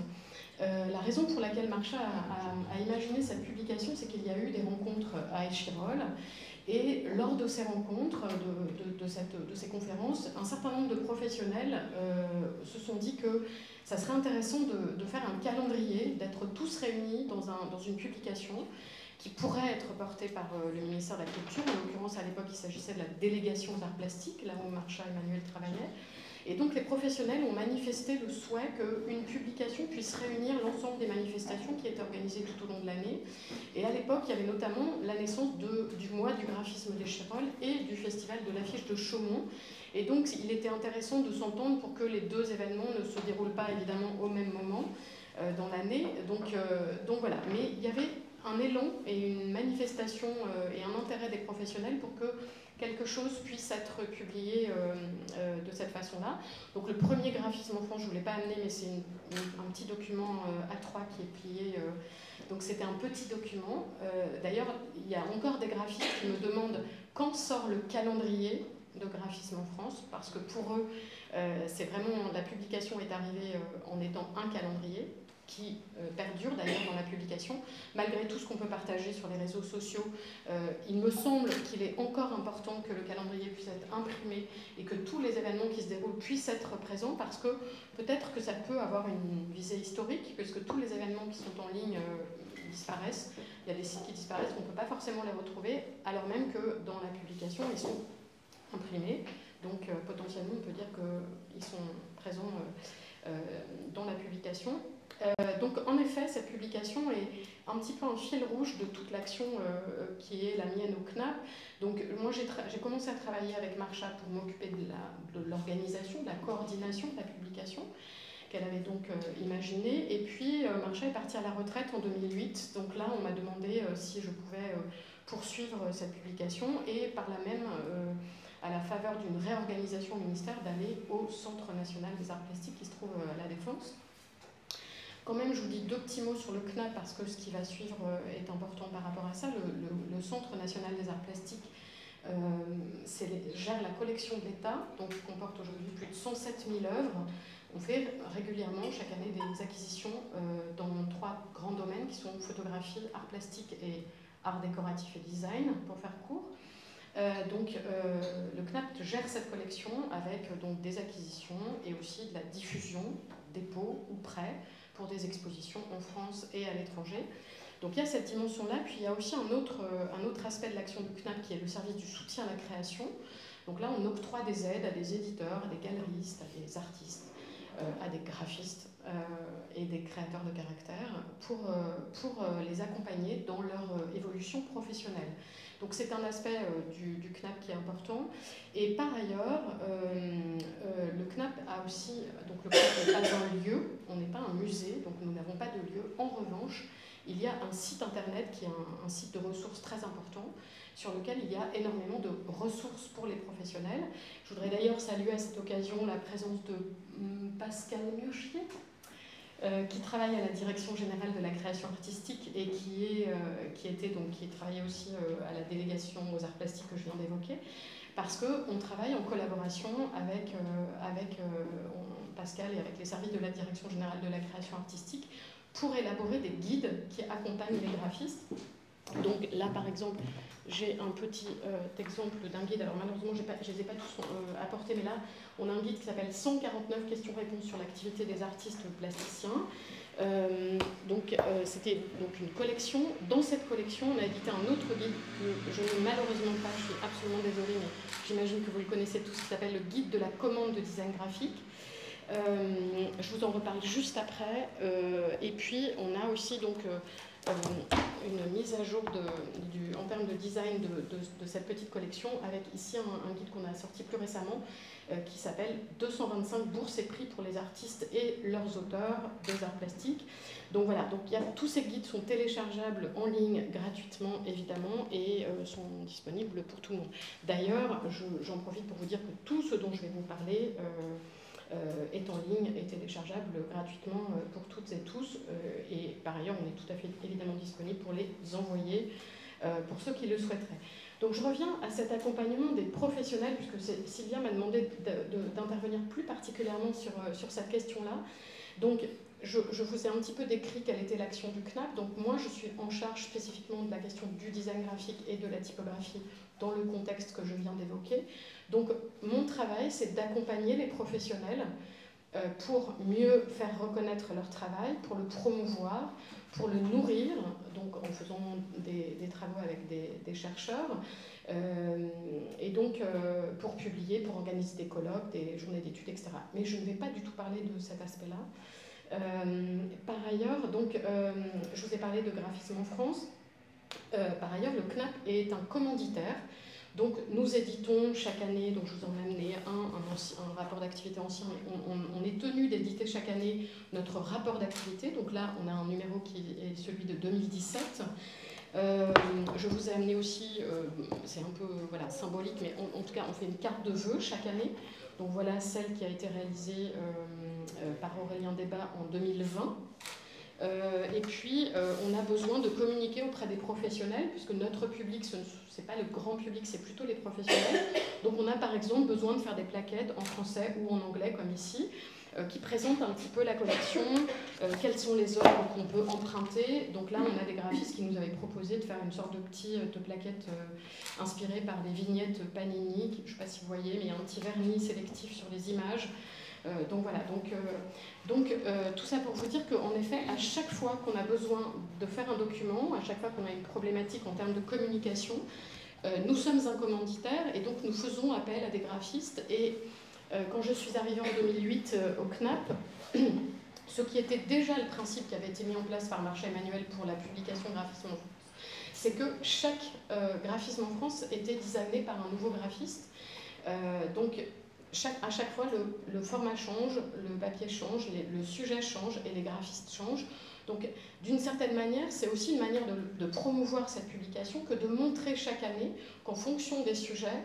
la raison pour laquelle Marcia a imaginé cette publication, c'est qu'il y a eu des rencontres à Échirolles, et lors de ces rencontres, de ces conférences, un certain nombre de professionnels se sont dit que ça serait intéressant de faire un calendrier, d'être tous réunis dans une publication qui pourrait être portée par le ministère de la Culture. En l'occurrence, à l'époque, il s'agissait de la délégation d'art plastique, là où Marcia Emmanuel travaillait. Et donc les professionnels ont manifesté le souhait qu'une publication puisse réunir l'ensemble des manifestations qui étaient organisées tout au long de l'année. Et à l'époque, il y avait notamment la naissance du mois du graphisme d'Échirolles et du festival de l'affiche de Chaumont. Et donc il était intéressant de s'entendre pour que les deux événements ne se déroulent pas évidemment au même moment dans l'année. Donc voilà, mais il y avait un élan et une manifestation et un intérêt des professionnels pour que quelque chose puisse être publié de cette façon-là. Donc le premier graphisme en France, je ne vous l'ai pas amené, mais c'est un petit document A3 qui est plié. Donc c'était un petit document. D'ailleurs, il y a encore des graphistes qui me demandent quand sort le calendrier de graphisme en France, parce que pour eux, c'est vraiment, la publication est arrivée en étant un calendrier, qui perdure d'ailleurs dans la publication. Malgré tout ce qu'on peut partager sur les réseaux sociaux, il me semble qu'il est encore important que le calendrier puisse être imprimé et que tous les événements qui se déroulent puissent être présents, parce que peut-être que ça peut avoir une visée historique, puisque tous les événements qui sont en ligne disparaissent. Il y a des sites qui disparaissent, on ne peut pas forcément les retrouver, alors même que dans la publication, ils sont imprimés. Donc potentiellement, on peut dire qu'ils sont présents dans la publication. Donc en effet, cette publication est un petit peu un fil rouge de toute l'action qui est la mienne au CNAP. Donc moi j'ai commencé à travailler avec Marcha pour m'occuper de l'organisation, de la coordination de la publication qu'elle avait donc imaginée. Et puis Marcha est partie à la retraite en 2008. Donc là on m'a demandé si je pouvais poursuivre cette publication et par là même à la faveur d'une réorganisation au ministère d'aller au Centre national des arts plastiques qui se trouve à la Défense. Quand même, je vous dis 2 petits mots sur le CNAP parce que ce qui va suivre est important par rapport à ça. Le Centre national des arts plastiques gère la collection de l'État, donc qui comporte aujourd'hui plus de 107 000 œuvres. On fait régulièrement, chaque année, des acquisitions dans 3 grands domaines qui sont photographie, art plastique et art décoratif et design, pour faire court. Le CNAP gère cette collection avec donc, des acquisitions et aussi de la diffusion, dépôt ou prêt pour des expositions en France et à l'étranger. Donc il y a cette dimension-là, puis il y a aussi un autre aspect de l'action du CNAP qui est le service du soutien à la création. Donc là, on octroie des aides à des éditeurs, à des galeristes, à des artistes, à des graphistes et des créateurs de caractère pour les accompagner dans leur évolution professionnelle. Donc c'est un aspect du CNAP qui est important. Et par ailleurs, le CNAP a aussi... Donc le CNAP n'est pas un lieu, on n'est pas un musée, donc nous n'avons pas de lieu. En revanche, il y a un site internet qui est un site de ressources très important, sur lequel il y a énormément de ressources pour les professionnels. Je voudrais d'ailleurs saluer à cette occasion la présence de Pascal Miochier, qui travaille à la Direction générale de la création artistique et qui travaillait aussi à la délégation aux arts plastiques que je viens d'évoquer, parce qu'on travaille en collaboration avec Pascal et avec les services de la Direction générale de la création artistique pour élaborer des guides qui accompagnent les graphistes. Donc là, par exemple, j'ai un petit exemple d'un guide. Alors malheureusement, je ne les ai pas tous apportés, mais là, on a un guide qui s'appelle 149 questions-réponses sur l'activité des artistes plasticiens. C'était donc une collection. Dans cette collection, on a édité un autre guide que je n'ai malheureusement pas, je suis absolument désolée, mais j'imagine que vous le connaissez tous, qui s'appelle le guide de la commande de design graphique. Je vous en reparle juste après. Et puis, on a aussi donc une mise à jour en termes de design de cette petite collection, avec ici un guide qu'on a sorti plus récemment qui s'appelle 225 bourses et prix pour les artistes et leurs auteurs des arts plastiques. Donc voilà, donc tous ces guides sont téléchargeables en ligne gratuitement évidemment et sont disponibles pour tout le monde. D'ailleurs, j'en profite pour vous dire que tout ce dont je vais vous parler est en ligne et téléchargeable gratuitement pour toutes et tous. Et par ailleurs, on est tout à fait évidemment disponible pour les envoyer pour ceux qui le souhaiteraient. Donc je reviens à cet accompagnement des professionnels, puisque Sylvia m'a demandé d'intervenir plus particulièrement sur cette question-là. Donc je vous ai un petit peu décrit quelle était l'action du CNAP. Donc moi, je suis en charge spécifiquement de la question du design graphique et de la typographie dans le contexte que je viens d'évoquer. Donc mon travail, c'est d'accompagner les professionnels pour mieux faire reconnaître leur travail, pour le promouvoir, pour le nourrir, donc en faisant des travaux avec des chercheurs, et donc pour publier, pour organiser des colloques, des journées d'études, etc. Mais je ne vais pas du tout parler de cet aspect-là. Par ailleurs, donc, je vous ai parlé de graphisme en France. Par ailleurs, le CNAP est un commanditaire. Donc nous éditons chaque année, donc je vous en ai amené un rapport d'activité ancien, mais on est tenu d'éditer chaque année notre rapport d'activité. Donc là, on a un numéro qui est celui de 2017. Je vous ai amené aussi, c'est un peu symbolique, mais en tout cas, on fait une carte de vœux chaque année. Donc voilà celle qui a été réalisée par Aurélien Débat en 2020. Et puis, on a besoin de communiquer auprès des professionnels, puisque notre public, ce n'est pas le grand public, c'est plutôt les professionnels. Donc, on a par exemple besoin de faire des plaquettes en français ou en anglais, comme ici, qui présentent un petit peu la collection, quelles sont les œuvres qu'on peut emprunter. Donc là, on a des graphistes qui nous avaient proposé de faire une sorte de plaquette inspirée par des vignettes Panini, je ne sais pas si vous voyez, mais il y a un petit vernis sélectif sur les images. Donc voilà, tout ça pour vous dire qu'en effet, à chaque fois qu'on a besoin de faire un document, à chaque fois qu'on a une problématique en termes de communication, nous sommes un commanditaire et donc nous faisons appel à des graphistes. Et quand je suis arrivée en 2008 au CNAP, ce qui était déjà le principe qui avait été mis en place par Marcha Emmanuel pour la publication Graphisme en France, c'est que chaque graphisme en France était designé par un nouveau graphiste. Donc, à chaque fois, le format change, le papier change, le sujet change et les graphistes changent. Donc, d'une certaine manière, c'est aussi une manière de promouvoir cette publication que de montrer chaque année qu'en fonction des sujets,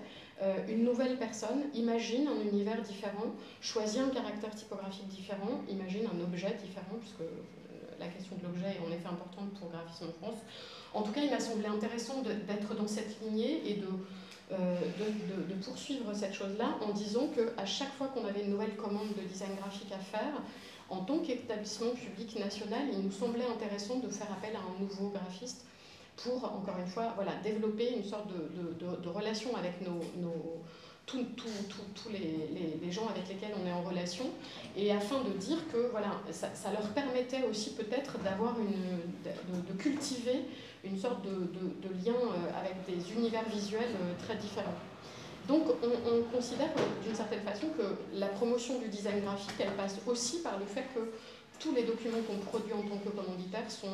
une nouvelle personne imagine un univers différent, choisit un caractère typographique différent, imagine un objet différent, puisque la question de l'objet est en effet importante pour Graphisme en France. En tout cas, il m'a semblé intéressant d'être dans cette lignée et de poursuivre cette chose-là en disant qu'à chaque fois qu'on avait une nouvelle commande de design graphique à faire, en tant qu'établissement public national, il nous semblait intéressant de faire appel à un nouveau graphiste pour, encore une fois, voilà, développer une sorte de relation avec tous les gens avec lesquels on est en relation, et afin de dire que voilà, ça leur permettait aussi peut-être de cultiver une sorte de lien avec des univers visuels très différents. Donc on considère d'une certaine façon que la promotion du design graphique, elle passe aussi par le fait que tous les documents qu'on produit en tant que commanditaire sont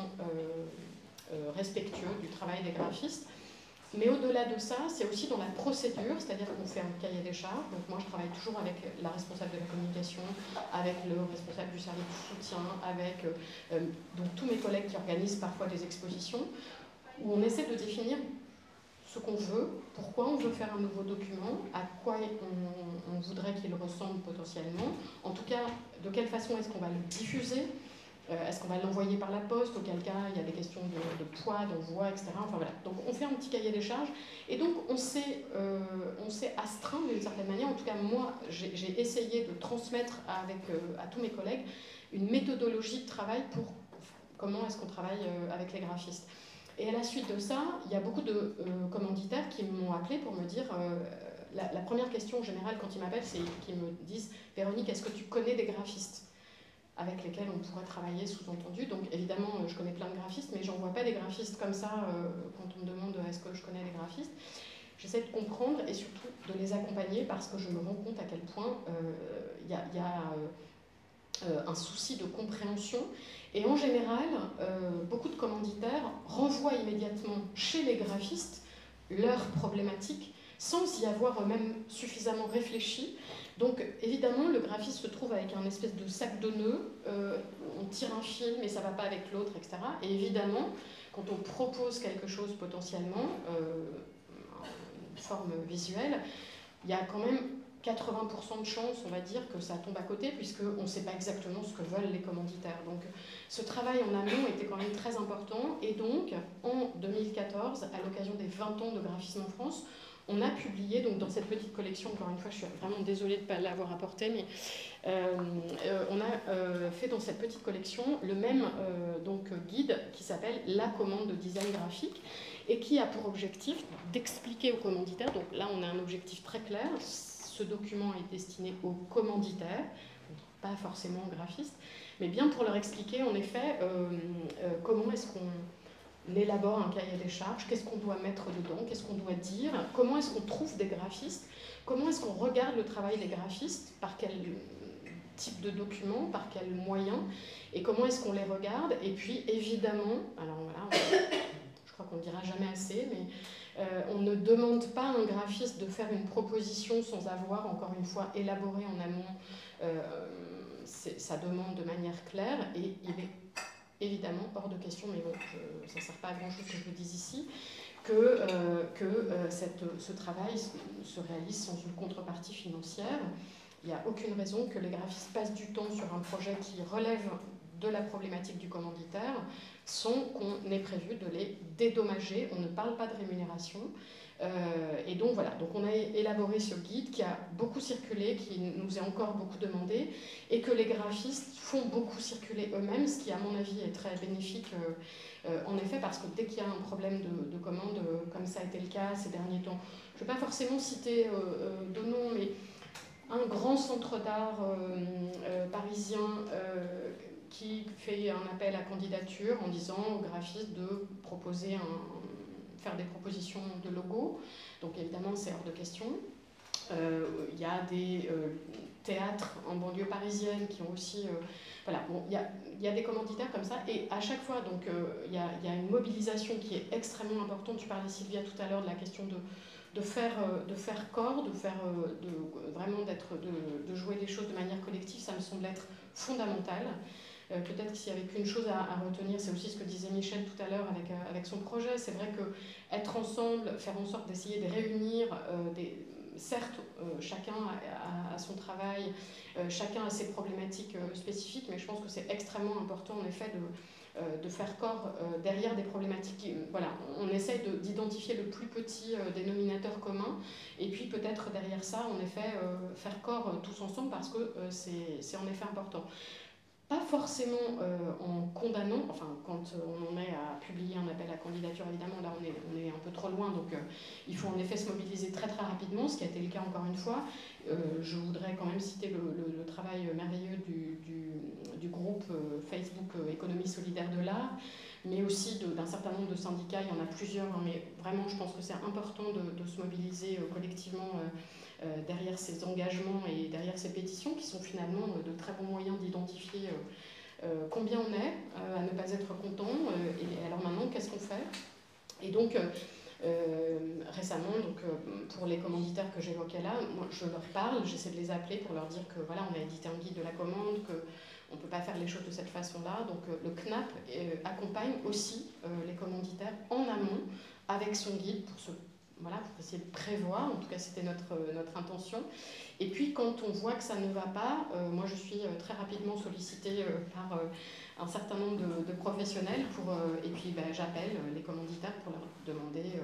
respectueux du travail des graphistes. Mais au-delà de ça, c'est aussi dans la procédure, c'est-à-dire qu'on fait un cahier des charges. Donc moi, je travaille toujours avec la responsable de la communication, avec le responsable du service de soutien, avec donc tous mes collègues qui organisent parfois des expositions, où on essaie de définir ce qu'on veut, pourquoi on veut faire un nouveau document, à quoi on voudrait qu'il ressemble potentiellement, en tout cas, de quelle façon est-ce qu'on va le diffuser. Est-ce qu'on va l'envoyer par la poste? Auquel cas, il y a des questions de poids, d'envoi, etc. Enfin voilà. Donc on fait un petit cahier des charges. Et donc on s'est astreint d'une certaine manière. En tout cas, moi, j'ai essayé de transmettre à tous mes collègues une méthodologie de travail pour comment est-ce qu'on travaille avec les graphistes. Et à la suite de ça, il y a beaucoup de commanditaires qui m'ont appelé pour me dire... la première question en général quand ils m'appellent, c'est qu'ils me disent « Véronique, est-ce que tu connais des graphistes ?» avec lesquels on pourrait travailler, sous-entendu. Donc évidemment, je connais plein de graphistes, mais j'en vois pas des graphistes comme ça quand on me demande est-ce que je connais des graphistes. J'essaie de comprendre et surtout de les accompagner parce que je me rends compte à quel point il y a un souci de compréhension. Et en général, beaucoup de commanditaires renvoient immédiatement chez les graphistes leurs problématiques sans y avoir eux-mêmes suffisamment réfléchi. Donc évidemment, le graphiste se trouve avec un espèce de sac de nœuds, on tire un fil mais ça ne va pas avec l'autre, etc. Et évidemment, quand on propose quelque chose potentiellement, une forme visuelle, il y a quand même 80% de chances, on va dire, que ça tombe à côté, puisqu'on ne sait pas exactement ce que veulent les commanditaires. Donc ce travail en amont était quand même très important, et donc en 2014, à l'occasion des 20 ans de graphisme en France, on a publié, donc dans cette petite collection, encore une fois, je suis vraiment désolée de ne pas l'avoir apporté, mais on a fait dans cette petite collection le même guide qui s'appelle « La commande de design graphique » et qui a pour objectif d'expliquer aux commanditaires, donc là on a un objectif très clair, ce document est destiné aux commanditaires, pas forcément aux graphistes, mais bien pour leur expliquer en effet comment est-ce qu'on élabore un cahier des charges, qu'est-ce qu'on doit mettre dedans, qu'est-ce qu'on doit dire, comment est-ce qu'on trouve des graphistes, comment est-ce qu'on regarde le travail des graphistes, par quel type de document, par quels moyens, et comment est-ce qu'on les regarde, et puis évidemment, alors voilà, je crois qu'on ne dira jamais assez, mais on ne demande pas à un graphiste de faire une proposition sans avoir, encore une fois, élaboré en amont sa demande de manière claire, et il est évidemment hors de question, mais bon, ça ne sert pas à grand-chose que je le dise ici, que ce travail se réalise sans une contrepartie financière. Il n'y a aucune raison que les graphistes passent du temps sur un projet qui relève de la problématique du commanditaire sont qu'on est prévu de les dédommager. On ne parle pas de rémunération. Et donc voilà, donc on a élaboré ce guide qui a beaucoup circulé, qui nous est encore beaucoup demandé, et que les graphistes font beaucoup circuler eux-mêmes, ce qui à mon avis est très bénéfique en effet, parce que dès qu'il y a un problème de commande, comme ça a été le cas ces derniers temps, je ne vais pas forcément citer de nom, mais un grand centre d'art parisien qui fait un appel à candidature en disant aux graphistes de proposer faire des propositions de logos, donc évidemment c'est hors de question. Il y a des théâtres en banlieue parisienne qui ont aussi... voilà, bon, il y a des commanditaires comme ça, et à chaque fois, donc, il y a une mobilisation qui est extrêmement importante. Tu parlais, Sylvia, tout à l'heure de la question de faire corps, vraiment de jouer les choses de manière collective, ça me semble être fondamental. Peut-être s'il y avait qu'une chose à retenir, c'est aussi ce que disait Michel tout à l'heure avec son projet. C'est vrai qu'être ensemble, faire en sorte d'essayer de réunir certes, chacun a son travail, chacun a ses problématiques spécifiques, mais je pense que c'est extrêmement important en effet de faire corps derrière des problématiques. Voilà, on essaye d'identifier le plus petit dénominateur commun, et puis peut-être derrière ça, en effet, faire corps tous ensemble, parce que c'est en effet important. Pas forcément en condamnant, enfin quand on en est à publier un appel à candidature, évidemment là on est un peu trop loin, donc il faut en effet se mobiliser très très rapidement, ce qui a été le cas encore une fois. Je voudrais quand même citer le travail merveilleux du groupe Facebook Économie solidaire de l'art, mais aussi d'un certain nombre de syndicats, il y en a plusieurs, hein, mais vraiment je pense que c'est important de se mobiliser collectivement derrière ces engagements et derrière ces pétitions qui sont finalement de très bons moyens d'identifier combien on est, à ne pas être content, et alors maintenant qu'est-ce qu'on fait. Et donc récemment, pour les commanditaires que j'évoquais là, moi je leur parle, j'essaie de les appeler pour leur dire que voilà, on a édité un guide de la commande, qu'on ne peut pas faire les choses de cette façon-là. Donc le CNAP accompagne aussi les commanditaires en amont avec son guide pour essayer de prévoir, en tout cas c'était notre intention. Et puis quand on voit que ça ne va pas, moi je suis très rapidement sollicitée par un certain nombre de professionnels, et puis j'appelle les commanditaires pour leur demander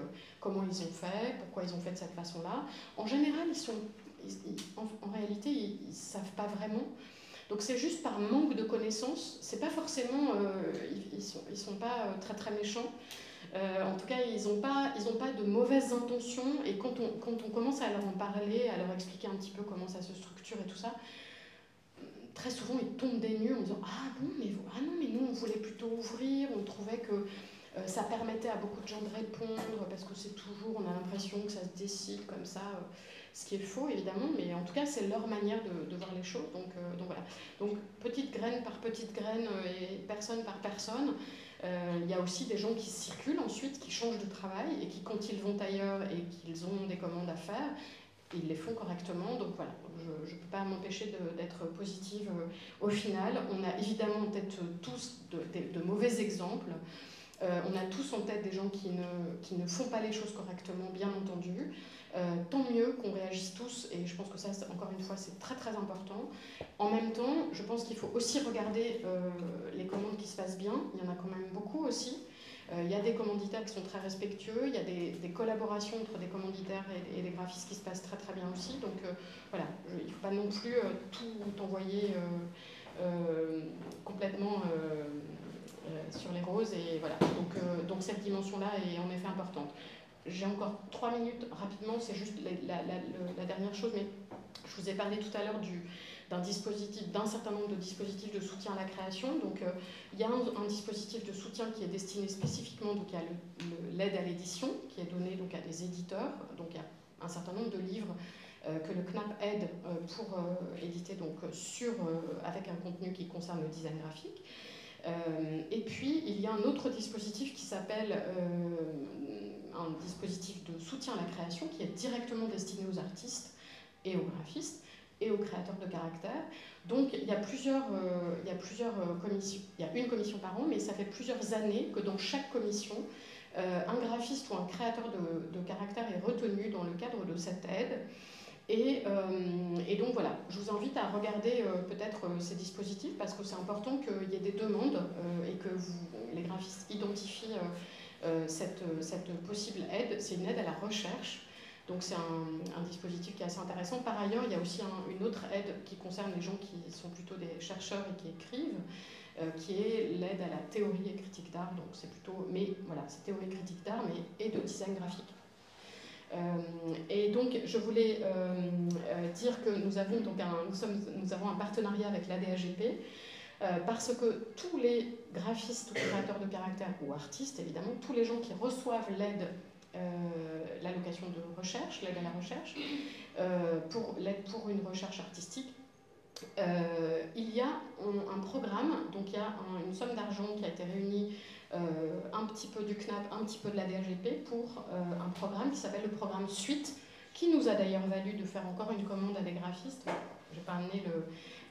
comment ils ont fait, pourquoi ils ont fait de cette façon-là. En général, en réalité, ils ne savent pas vraiment. Donc c'est juste par manque de connaissances, c'est pas forcément, ils sont pas très très méchants. En tout cas, ils n'ont pas de mauvaises intentions, et quand on commence à leur en parler, à leur expliquer un petit peu comment ça se structure et tout ça, très souvent ils tombent des nues en disant ah bon, mais nous on voulait plutôt ouvrir, on trouvait que ça permettait à beaucoup de gens de répondre, parce que c'est toujours, on a l'impression que ça se décide comme ça, ce qui est faux évidemment, mais en tout cas c'est leur manière de voir les choses. Donc voilà, donc petite graine par petite graine et personne par personne. Il y a aussi des gens qui circulent ensuite, qui changent de travail, et qui, quand ils vont ailleurs et qu'ils ont des commandes à faire, ils les font correctement. Donc voilà, je ne peux pas m'empêcher d'être positive au final. On a évidemment en tête tous de mauvais exemples. On a tous en tête des gens qui ne font pas les choses correctement, bien entendu. Tant mieux qu'on réagisse tous, et je pense que ça, encore une fois, c'est très très important. En même temps, je pense qu'il faut aussi regarder les commandes qui se passent bien. Il y en a quand même beaucoup aussi. Il y a des commanditaires qui sont très respectueux, il y a des collaborations entre des commanditaires et des graphistes qui se passent très très bien aussi. Donc voilà, il ne faut pas non plus tout envoyer complètement sur les roses. Et voilà. Donc cette dimension-là est en effet importante. J'ai encore 3 minutes rapidement, c'est juste la dernière chose, mais je vous ai parlé tout à l'heure d'un certain nombre de dispositifs de soutien à la création. Donc il y a un dispositif de soutien qui est destiné spécifiquement donc, à l'aide à l'édition, qui est donné donc, à des éditeurs. Donc il y a un certain nombre de livres que le CNAP aide pour éditer donc, avec un contenu qui concerne le design graphique. Et puis il y a un autre dispositif qui s'appelle un dispositif de soutien à la création, qui est directement destiné aux artistes et aux graphistes et aux créateurs de caractère. Donc il y a plusieurs commissions, il y a une commission par an, mais ça fait plusieurs années que dans chaque commission, un graphiste ou un créateur de caractère est retenu dans le cadre de cette aide. Et donc voilà, je vous invite à regarder peut-être ces dispositifs parce que c'est important qu'il y ait des demandes et que les graphistes identifient cette possible aide. C'est une aide à la recherche. Donc c'est un dispositif qui est assez intéressant. Par ailleurs, il y a aussi une autre aide qui concerne les gens qui sont plutôt des chercheurs et qui écrivent, qui est l'aide à la théorie et critique d'art. Donc c'est plutôt, mais voilà, c'est théorie critique d'art, mais et de design graphique. Et donc je voulais dire que nous avons un partenariat avec l'ADAGP parce que tous les graphistes ou créateurs de caractère ou artistes, évidemment, tous les gens qui reçoivent l'aide, l'allocation de recherche, l'aide à la recherche, pour l'aide pour une recherche artistique, il y a un programme, donc il y a une somme d'argent qui a été réunie, un petit peu du CNAP, un petit peu de la DAGP pour un programme qui s'appelle le programme Suite, qui nous a d'ailleurs valu de faire encore une commande à des graphistes. Je n'ai pas amené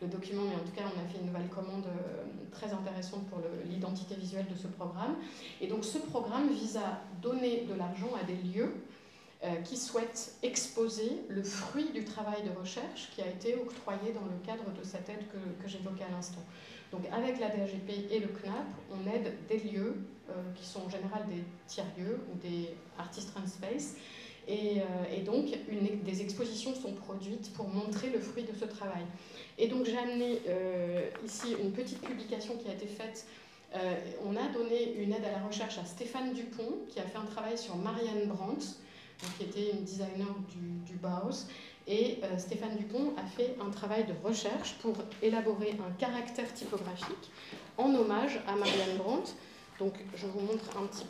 le document, mais en tout cas on a fait une nouvelle commande très intéressante pour l'identité visuelle de ce programme. Et donc ce programme vise à donner de l'argent à des lieux qui souhaitent exposer le fruit du travail de recherche qui a été octroyé dans le cadre de cette aide que j'évoquais à l'instant. Donc avec la DAGP et le CNAP, on aide des lieux qui sont en général des tiers-lieux ou des artist run space, et donc des expositions sont produites pour montrer le fruit de ce travail. Et donc j'ai amené ici une petite publication qui a été faite. On a donné une aide à la recherche à Stéphane Dupont, qui a fait un travail sur Marianne Brandt, qui était une designer du Bauhaus, et Stéphane Dupont a fait un travail de recherche pour élaborer un caractère typographique en hommage à Marianne Brandt. Donc je vous montre un petit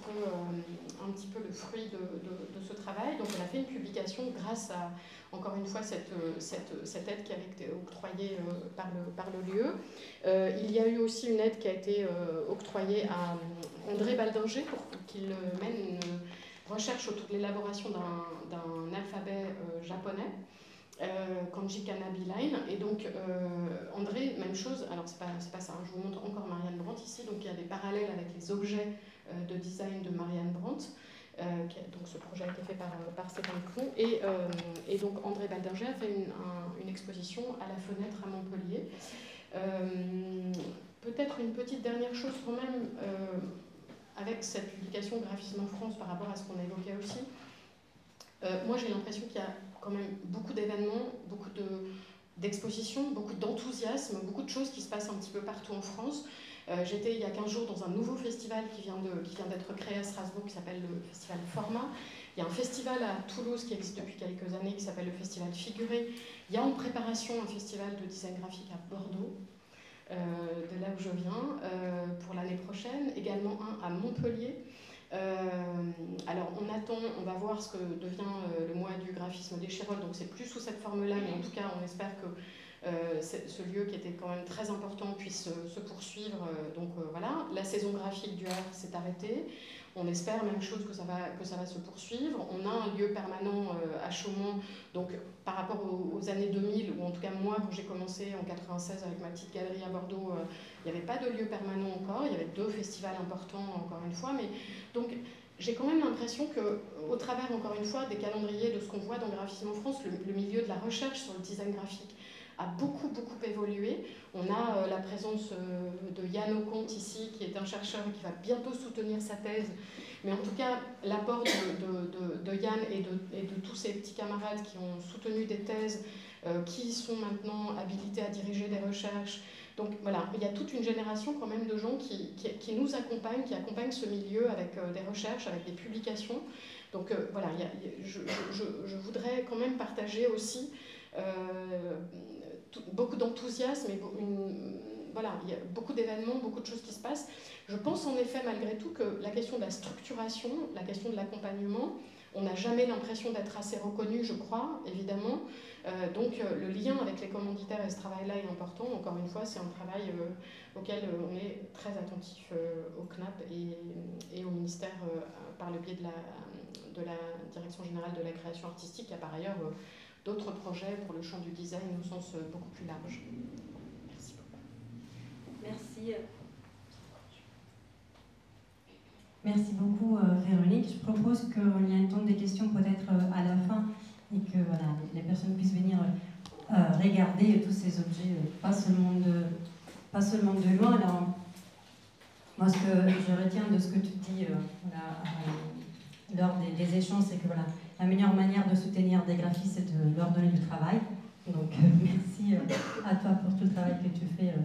peu le fruit de ce travail. Donc elle a fait une publication grâce à, encore une fois, cette aide qui avait été octroyée par le lieu. Il y a eu aussi une aide qui a été octroyée à André Baldinger pour qu'il mène une recherche autour de l'élaboration d'un alphabet japonais, Kanji Kanabi Line. Et donc André, même chose, alors c'est pas ça, je vous montre encore Marianne Brandt ici, donc il y a des parallèles avec les objets de design de Marianne Brandt. Donc ce projet a été fait par Stéphane Dupont, et donc André Baldinger a fait une exposition à la Fenêtre à Montpellier. Peut-être une petite dernière chose quand même, avec cette publication Graphisme en France par rapport à ce qu'on évoquait aussi. Moi j'ai l'impression qu'il y a quand même beaucoup d'événements, beaucoup d'expositions, beaucoup d'enthousiasme, beaucoup de choses qui se passent un petit peu partout en France. J'étais il y a 15 jours dans un nouveau festival qui vient d'être créé à Strasbourg, qui s'appelle le Festival Format. Il y a un festival à Toulouse qui existe depuis quelques années, qui s'appelle le Festival Figuré. Il y a en préparation un festival de design graphique à Bordeaux, de là où je viens, pour l'année prochaine. Également un à Montpellier. Alors on va voir ce que devient le mois du graphisme d'Échirolles, donc c'est plus sous cette forme-là, mais en tout cas on espère que ce lieu qui était quand même très important puisse se poursuivre. Donc voilà, la saison graphique du Havre s'est arrêtée. On espère même chose que ça va se poursuivre. On a un lieu permanent à Chaumont, donc par rapport aux années 2000, ou en tout cas moi quand j'ai commencé en 96 avec ma petite galerie à Bordeaux, il n'y avait pas de lieu permanent encore, il y avait 2 festivals importants encore une fois, mais donc j'ai quand même l'impression qu'au travers encore une fois des calendriers de ce qu'on voit dans Graphisme en France, le milieu de la recherche sur le design graphique a beaucoup évolué. On a la présence de Yann Ocomte ici, qui est un chercheur qui va bientôt soutenir sa thèse. Mais en tout cas, l'apport de Yann et de tous ses petits camarades qui ont soutenu des thèses, qui sont maintenant habilités à diriger des recherches. Donc voilà, il y a toute une génération quand même de gens qui nous accompagnent, qui accompagnent ce milieu avec des recherches, avec des publications. Donc voilà, je voudrais quand même partager aussi beaucoup d'enthousiasme et voilà, il y a beaucoup d'événements, beaucoup de choses qui se passent. Je pense en effet malgré tout que la question de la structuration, la question de l'accompagnement, on n'a jamais l'impression d'être assez reconnu, je crois, évidemment. Donc le lien avec les commanditaires et ce travail-là est important. Encore une fois, c'est un travail auquel on est très attentif au CNAP et au ministère par le biais de la Direction générale de la création artistique. Il y a par ailleurs d'autres projets pour le champ du design au sens beaucoup plus large. Merci beaucoup. Merci. Merci beaucoup Véronique. Je propose qu'il y ait un temps des questions peut-être à la fin et que voilà, les personnes puissent venir regarder tous ces objets, pas seulement de loin. Alors, moi, ce que je retiens de ce que tu dis lors des échanges, c'est que voilà, la meilleure manière de soutenir des graphistes, c'est de leur donner du travail. Donc, merci à toi pour tout le travail que tu fais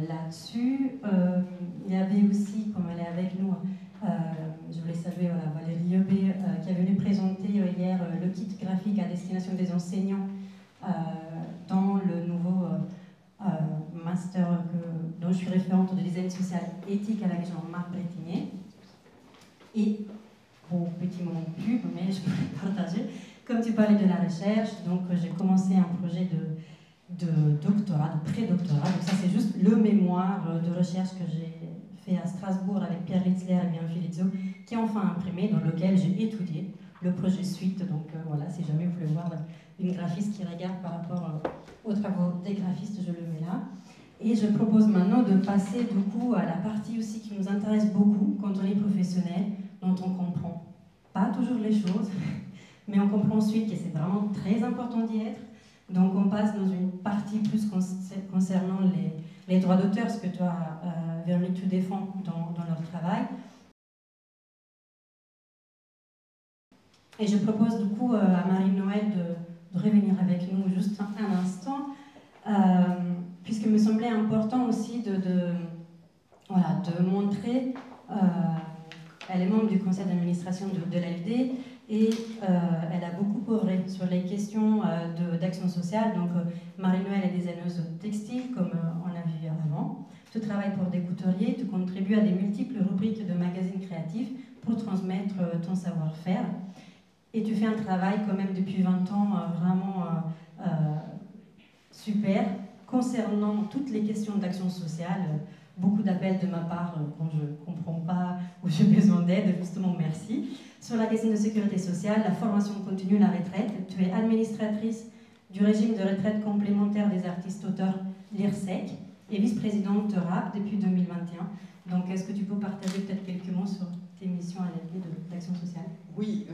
là-dessus. Il y avait aussi, comme elle est avec nous, je voulais saluer Valérie Yobé, qui est venue présenter hier le kit graphique à destination des enseignants dans le nouveau master dont je suis référente de design social éthique avec Jean-Marc Bretigné. Et, bon, petit moment pub, mais je peux le partager. Comme tu parlais de la recherche, donc j'ai commencé un projet de doctorat, de pré-doctorat. Donc ça, c'est juste le mémoire de recherche que j'ai fait à Strasbourg avec Pierre Ritzler et Bien Filizzo, qui est enfin imprimé, dans lequel j'ai étudié le projet suite. Donc voilà, si jamais vous voulez voir une graphiste qui regarde par rapport aux travaux des graphistes, je le mets là. Et je propose maintenant de passer du coup à la partie aussi qui nous intéresse beaucoup quand on est professionnel, dont on comprend pas toujours les choses, mais on comprend ensuite que c'est vraiment très important d'y être. Donc on passe dans une partie plus concernant les droits d'auteur, ce que toi, Véronique, tu défends dans leur travail. Et je propose du coup à Marie-Noël de revenir avec nous juste un instant, puisqu'il me semblait important aussi de montrer, elle est membre du conseil d'administration de l'AFD, et elle a beaucoup œuvré sur les questions d'action sociale. Donc Marie-Noël est designeuse textile, comme on a vu avant. Tu travailles pour des couturiers, tu contribues à des multiples rubriques de magazines créatifs pour transmettre ton savoir-faire. Et tu fais un travail quand même depuis 20 ans vraiment super concernant toutes les questions d'action sociale. Beaucoup d'appels de ma part quand je ne comprends pas ou j'ai besoin d'aide, justement merci. Sur la question de sécurité sociale, la formation continue, la retraite. Tu es administratrice du régime de retraite complémentaire des artistes-auteurs l'IRSEC et vice-présidente de RAP depuis 2021. Donc est-ce que tu peux partager peut-être quelques mots sur tes missions à l'AFD d'action sociale? Oui,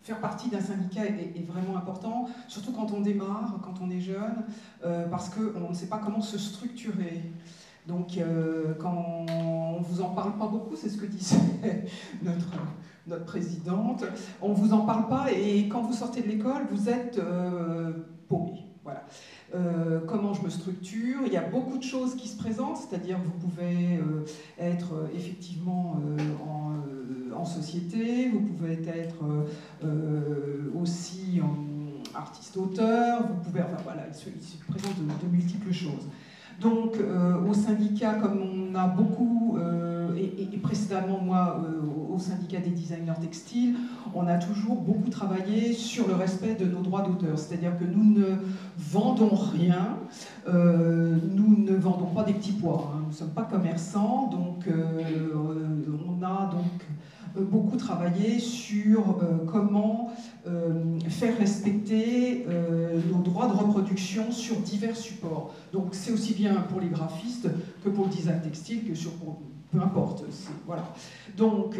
faire partie d'un syndicat est vraiment important, surtout quand on démarre, quand on est jeune, parce qu'on ne sait pas comment se structurer. Donc, quand on ne vous en parle pas beaucoup, c'est ce que disait notre présidente, on ne vous en parle pas et quand vous sortez de l'école, vous êtes paumé. Voilà. Comment je me structure? Il y a beaucoup de choses qui se présentent, c'est-à-dire vous pouvez être effectivement en société, vous pouvez être aussi artiste-auteur, vous pouvez, enfin voilà, il se présente de multiples choses. Donc au syndicat, comme on a beaucoup, et précédemment moi au syndicat des designers textiles, on a toujours beaucoup travaillé sur le respect de nos droits d'auteur. C'est-à-dire que nous ne vendons rien, nous ne vendons pas des petits pois, hein. Nous ne sommes pas commerçants, donc on a donc beaucoup travaillé sur comment faire respecter nos droits de reproduction sur divers supports. Donc c'est aussi bien pour les graphistes que pour le design textile, que sur peu importe. Voilà. Donc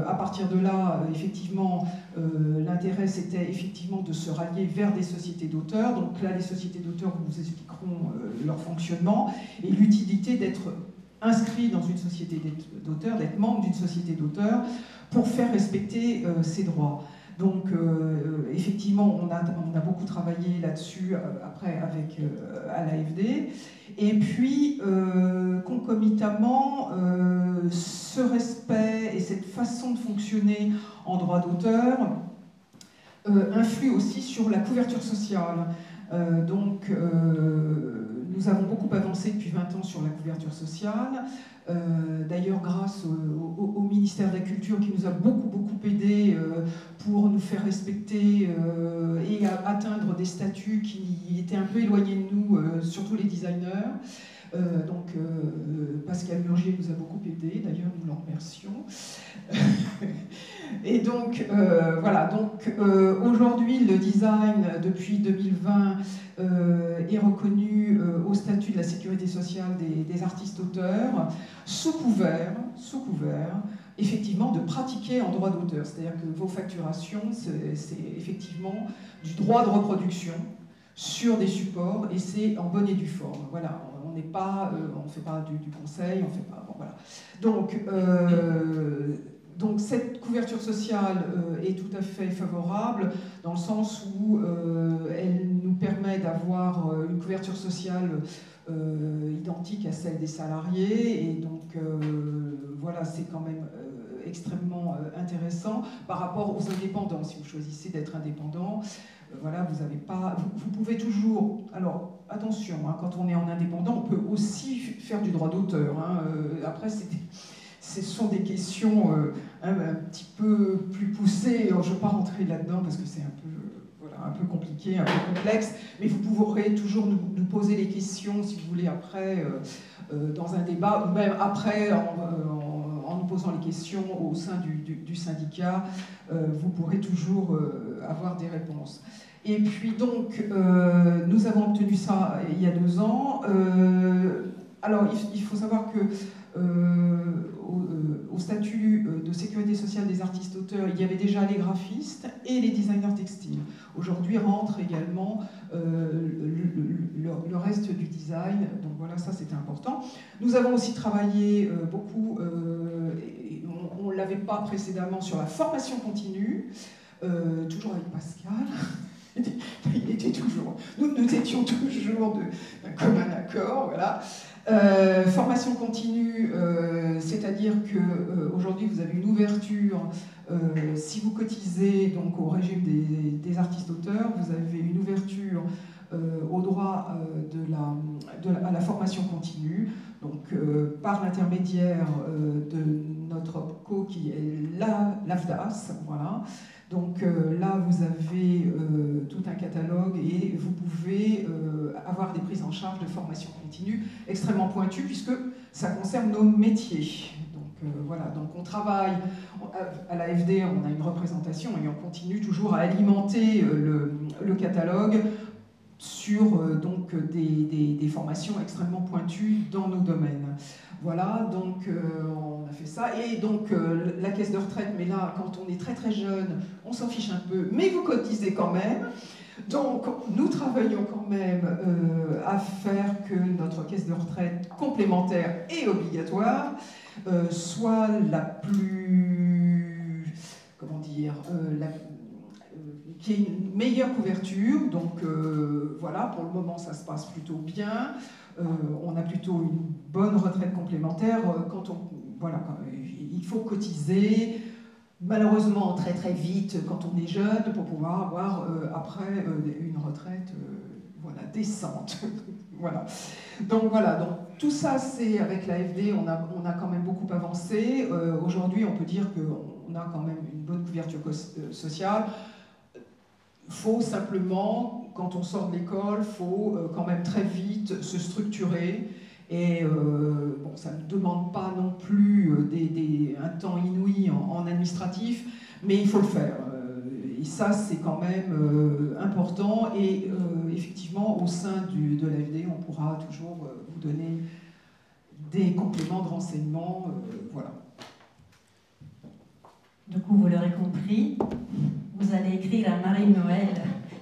à partir de là, effectivement, l'intérêt c'était effectivement de se rallier vers des sociétés d'auteurs. Donc là, les sociétés d'auteurs vous expliqueront leur fonctionnement et l'utilité d'être inscrit dans une société d'auteurs, d'être membre d'une société d'auteurs pour faire respecter ses droits. Donc effectivement, on a beaucoup travaillé là-dessus après avec à l'AFD. Et puis, concomitamment, ce respect et cette façon de fonctionner en droit d'auteur influent aussi sur la couverture sociale. Donc, nous avons beaucoup avancé depuis 20 ans sur la couverture sociale. D'ailleurs, grâce au ministère de la Culture qui nous a beaucoup aidé pour nous faire respecter et atteindre des statuts qui étaient un peu éloignés de nous, surtout les designers. Donc, Pascal Murgier nous a beaucoup aidé, d'ailleurs nous l'en remercions. Et donc, voilà, donc aujourd'hui, le design, depuis 2020, est reconnu au statut de la sécurité sociale des artistes-auteurs, sous couvert, effectivement, de pratiquer en droit d'auteur. C'est-à-dire que vos facturations, c'est effectivement du droit de reproduction sur des supports, et c'est en bonne et due forme. Voilà, on n'est pas, on fait pas du conseil, on fait pas, bon, voilà. Donc cette couverture sociale est tout à fait favorable dans le sens où elle nous permet d'avoir une couverture sociale identique à celle des salariés, et donc voilà, c'est quand même extrêmement intéressant par rapport aux indépendants. Si vous choisissez d'être indépendant, voilà, vous avez pas, vous pouvez toujours, alors attention, hein, quand on est en indépendant, on peut aussi faire du droit d'auteur, hein, après ce sont des questions un petit peu plus poussées. Alors, je ne vais pas rentrer là-dedans parce que c'est un peu, voilà, un peu compliqué, un peu complexe, mais vous pourrez toujours nous poser les questions, si vous voulez, après, dans un débat, ou même après, en nous posant les questions au sein du syndicat, vous pourrez toujours avoir des réponses. Et puis donc, nous avons obtenu ça il y a 2 ans. Alors, il faut savoir que au statut de sécurité sociale des artistes-auteurs, il y avait déjà les graphistes et les designers textiles. Aujourd'hui rentre également le reste du design, donc voilà, ça c'était important. Nous avons aussi travaillé beaucoup, on ne l'avait pas précédemment, sur la formation continue, toujours avec Pascal. Il était toujours, nous étions toujours d'un commun accord, voilà. Formation continue, c'est-à-dire qu'aujourd'hui vous avez une ouverture, si vous cotisez donc au régime des artistes-auteurs, vous avez une ouverture au droit à la formation continue, donc par l'intermédiaire de notre OPCO qui est l'AFDAS, voilà. Donc là, vous avez tout un catalogue et vous pouvez avoir des prises en charge de formation continue extrêmement pointues puisque ça concerne nos métiers. Donc voilà, donc on travaille, à l'AFD, on a une représentation et on continue toujours à alimenter le catalogue sur donc des formations extrêmement pointues dans nos domaines. Voilà, donc on a fait ça. Et donc la caisse de retraite, mais là, quand on est très très jeune, on s'en fiche un peu, mais vous cotisez quand même. Donc nous travaillons quand même à faire que notre caisse de retraite complémentaire et obligatoire soit la plus, comment dire, qui ait une meilleure couverture. Donc voilà, pour le moment ça se passe plutôt bien. On a plutôt une bonne retraite complémentaire. Il faut cotiser, malheureusement très très vite quand on est jeune pour pouvoir avoir après une retraite voilà, décente. Voilà. Donc voilà, donc tout ça c'est avec l'AFD, on a quand même beaucoup avancé. Aujourd'hui on peut dire qu'on a quand même une bonne couverture sociale. Il faut simplement, quand on sort de l'école, il faut quand même très vite se structurer. Et bon, ça ne demande pas non plus un temps inouï en administratif, mais il faut le faire. Et ça, c'est quand même important. Et effectivement, au sein de l'AFD, on pourra toujours vous donner des compléments de renseignements. Voilà. Du coup, vous l'aurez compris, vous allez écrire à Marie-Noël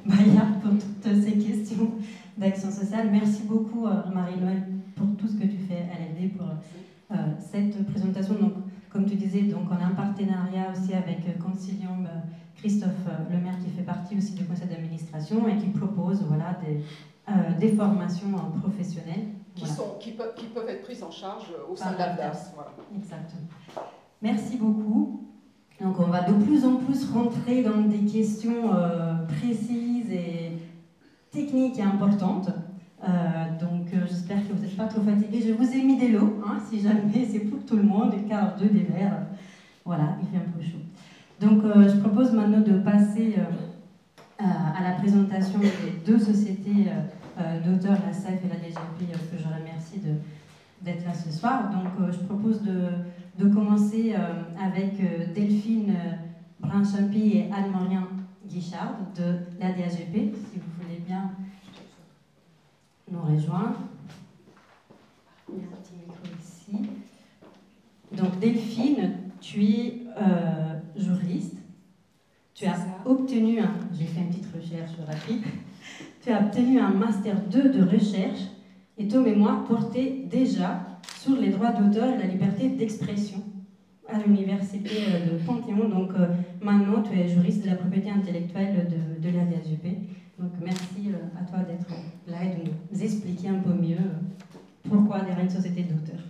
Bayard pour toutes ces questions d'action sociale. Merci beaucoup, Marie-Noël, pour tout ce que tu fais à l'AFD, pour cette présentation. Donc, comme tu disais, donc, on a un partenariat aussi avec Consilium Christophe Lemaire, qui fait partie aussi du conseil d'administration et qui propose voilà, des formations professionnelles. Qui peuvent être prises en charge au sein de l'AFDAS. Voilà. Exactement. Merci beaucoup. Donc on va de plus en plus rentrer dans des questions précises et techniques et importantes. Donc j'espère que vous n'êtes pas trop fatigués. Je vous ai mis des lots, hein, si jamais c'est pour tout le monde, car 2 des verres. Voilà, il fait un peu chaud. Donc je propose maintenant de passer à la présentation des 2 sociétés d'auteurs, la CEF et la DGP, que je remercie d'être là ce soir. Donc je propose de commencer avec Delphine Brun-Champy et Anne-Morien Guichard de l'ADHEP, si vous voulez bien nous rejoindre. Il y a un petit micro ici. Donc Delphine, tu es juriste. Tu as obtenu j'ai fait une petite recherche rapide. Tu as obtenu un master 2 de recherche et ton mémoire portait déjà sur les droits d'auteur et la liberté d'expression à l'université de Panthéon. Donc maintenant, tu es juriste de la propriété intellectuelle de l'ADHEP. Donc merci à toi d'être là et de nous expliquer un peu mieux pourquoi adhérer à une société d'auteurs.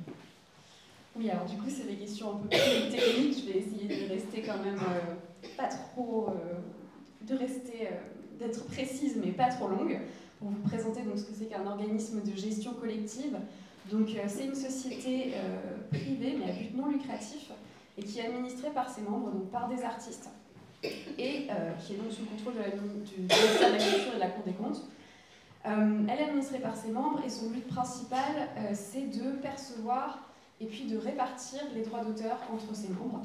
Oui, alors du coup, c'est des questions un peu plus techniques. Je vais essayer de rester quand même pas trop... d'être précise, mais pas trop longue, pour vous présenter donc, ce que c'est qu'un organisme de gestion collective. Donc c'est une société privée, mais à but non lucratif, et qui est administrée par ses membres, donc par des artistes, et qui est donc sous le contrôle du ministère de la Culture et de la Cour des comptes. Elle est administrée par ses membres, et son but principal, c'est de percevoir et puis de répartir les droits d'auteur entre ses membres.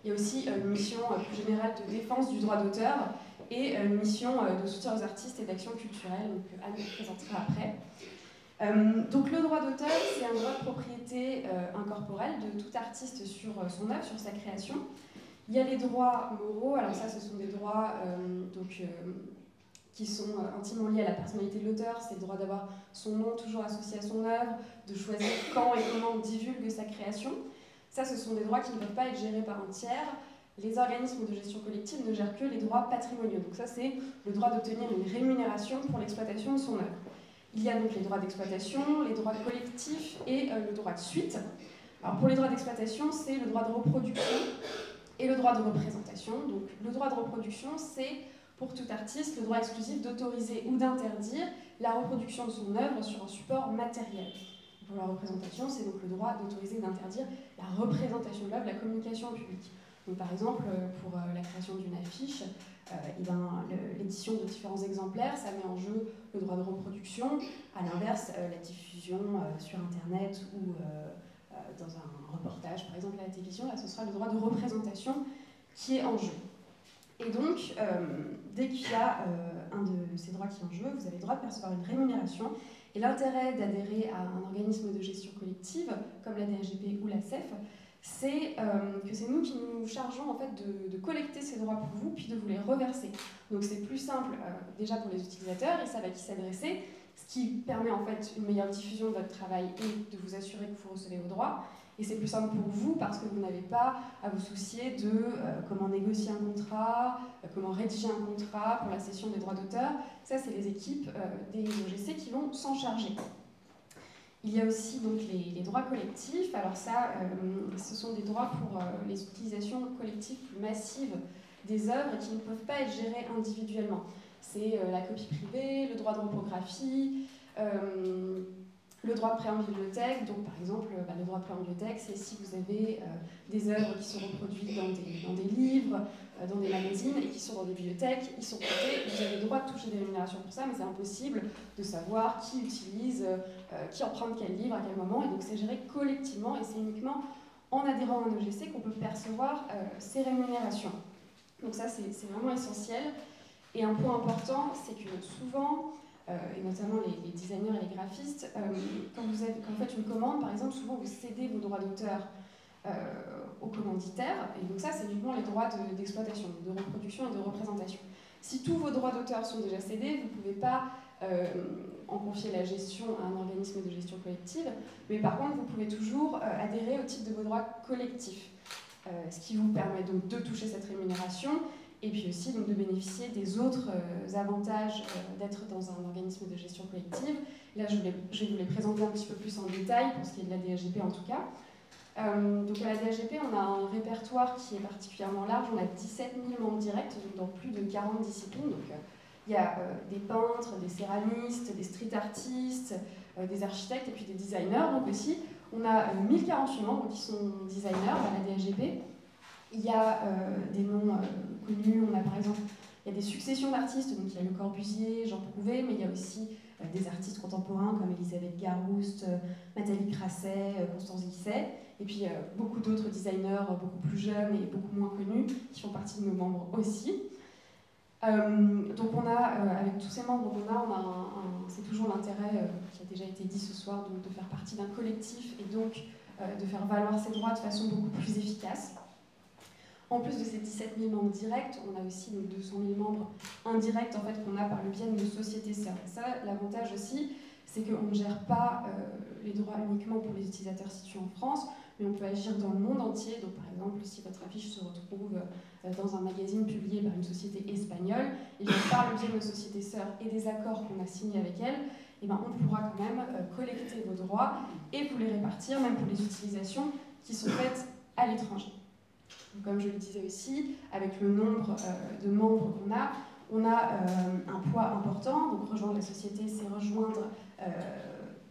Il y a aussi une mission plus générale de défense du droit d'auteur et une mission de soutien aux artistes et d'action culturelle, donc Anne vous présentera après. Donc le droit d'auteur, c'est un droit de propriété incorporelle de tout artiste sur son œuvre, sur sa création. Il y a les droits moraux, alors ça ce sont des droits qui sont intimement liés à la personnalité de l'auteur, c'est le droit d'avoir son nom toujours associé à son œuvre, de choisir quand et comment on divulgue sa création. Ça, ce sont des droits qui ne peuvent pas être gérés par un tiers. Les organismes de gestion collective ne gèrent que les droits patrimoniaux. Donc ça, c'est le droit d'obtenir une rémunération pour l'exploitation de son œuvre. Il y a donc les droits d'exploitation, les droits collectifs et le droit de suite. Alors pour les droits d'exploitation, c'est le droit de reproduction et le droit de représentation. Donc le droit de reproduction, c'est pour tout artiste le droit exclusif d'autoriser ou d'interdire la reproduction de son œuvre sur un support matériel. Pour la représentation, c'est donc le droit d'autoriser et d'interdire la représentation de l'œuvre, la communication au public. Donc, par exemple, pour la création d'une affiche, l'édition de différents exemplaires, ça met en jeu le droit de reproduction. À l'inverse, la diffusion sur Internet ou dans un reportage, par exemple à la télévision, là, ce sera le droit de représentation qui est en jeu. Et donc, dès qu'il y a un de ces droits qui est en jeu, vous avez le droit de percevoir une rémunération. Et l'intérêt d'adhérer à un organisme de gestion collective, comme la DHEP ou la CEF, c'est que c'est nous qui nous chargeons en fait, de collecter ces droits pour vous, puis de vous les reverser. Donc c'est plus simple déjà pour les utilisateurs, ils savent à qui s'adresser, ce qui permet en fait une meilleure diffusion de votre travail et de vous assurer que vous recevez vos droits. Et c'est plus simple pour vous parce que vous n'avez pas à vous soucier de comment négocier un contrat, comment rédiger un contrat pour la cession des droits d'auteur. Ça, c'est les équipes des OGC qui vont s'en charger. Il y a aussi donc, les droits collectifs. Alors ça, ce sont des droits pour les utilisations collectives plus massives des œuvres qui ne peuvent pas être gérées individuellement. C'est la copie privée, le droit de reprographie, le droit de prêt en bibliothèque. Donc par exemple, le droit de prêt en bibliothèque, c'est si vous avez des œuvres qui sont reproduites dans des livres, dans des magazines et qui sont dans des bibliothèques, ils sont prêtés, vous avez le droit de toucher des rémunérations pour ça, mais c'est impossible de savoir qui utilise, qui emprunte quel livre, à quel moment, et donc c'est géré collectivement, et c'est uniquement en adhérant à un OGC qu'on peut percevoir ces rémunérations. Donc ça, c'est vraiment essentiel. Et un point important, c'est que souvent, et notamment les designers et les graphistes, quand vous faites une commande, par exemple, souvent vous cédez vos droits d'auteur au commanditaire, et donc ça c'est uniquement les droits d'exploitation, de reproduction et de représentation. Si tous vos droits d'auteur sont déjà cédés, vous ne pouvez pas en confier la gestion à un organisme de gestion collective, mais par contre vous pouvez toujours adhérer au titre de vos droits collectifs, ce qui vous permet donc de toucher cette rémunération et puis aussi donc, de bénéficier des autres avantages d'être dans un organisme de gestion collective. Là je vais vous les présenter un petit peu plus en détail pour ce qui est de la DHEP en tout cas. Donc à la DHEP, on a un répertoire qui est particulièrement large, on a 17 000 membres directs dans plus de 40 disciplines. Donc, il y a des peintres, des céramistes, des street artistes, des architectes et puis des designers. Donc aussi, on a 1048 membres qui sont designers à la DHEP. Il y a des noms connus, on a par exemple, il y a des successions d'artistes, donc il y a Le Corbusier, Jean Prouvé, mais il y a aussi des artistes contemporains comme Elisabeth Garouste, Nathalie Crasset, Constance Guisset, et puis beaucoup d'autres designers beaucoup plus jeunes et beaucoup moins connus qui font partie de nos membres aussi. Donc on a, avec tous ces membres c'est toujours l'intérêt qui a déjà été dit ce soir, donc de faire partie d'un collectif et donc de faire valoir ses droits de façon beaucoup plus efficace. En plus de ces 17 000 membres directs, on a aussi les 200 000 membres indirects en fait, qu'on a par le biais de nos sociétés sœurs. Et ça, l'avantage aussi, c'est qu'on ne gère pas les droits uniquement pour les utilisateurs situés en France, mais on peut agir dans le monde entier. Donc par exemple, si votre affiche se retrouve dans un magazine publié par une société espagnole, et bien par le biais de nos sociétés sœurs et des accords qu'on a signés avec elles, et bien on pourra quand même collecter vos droits et vous les répartir, même pour les utilisations qui sont faites à l'étranger. Comme je le disais aussi, avec le nombre de membres on a un poids important. Donc rejoindre la société, c'est rejoindre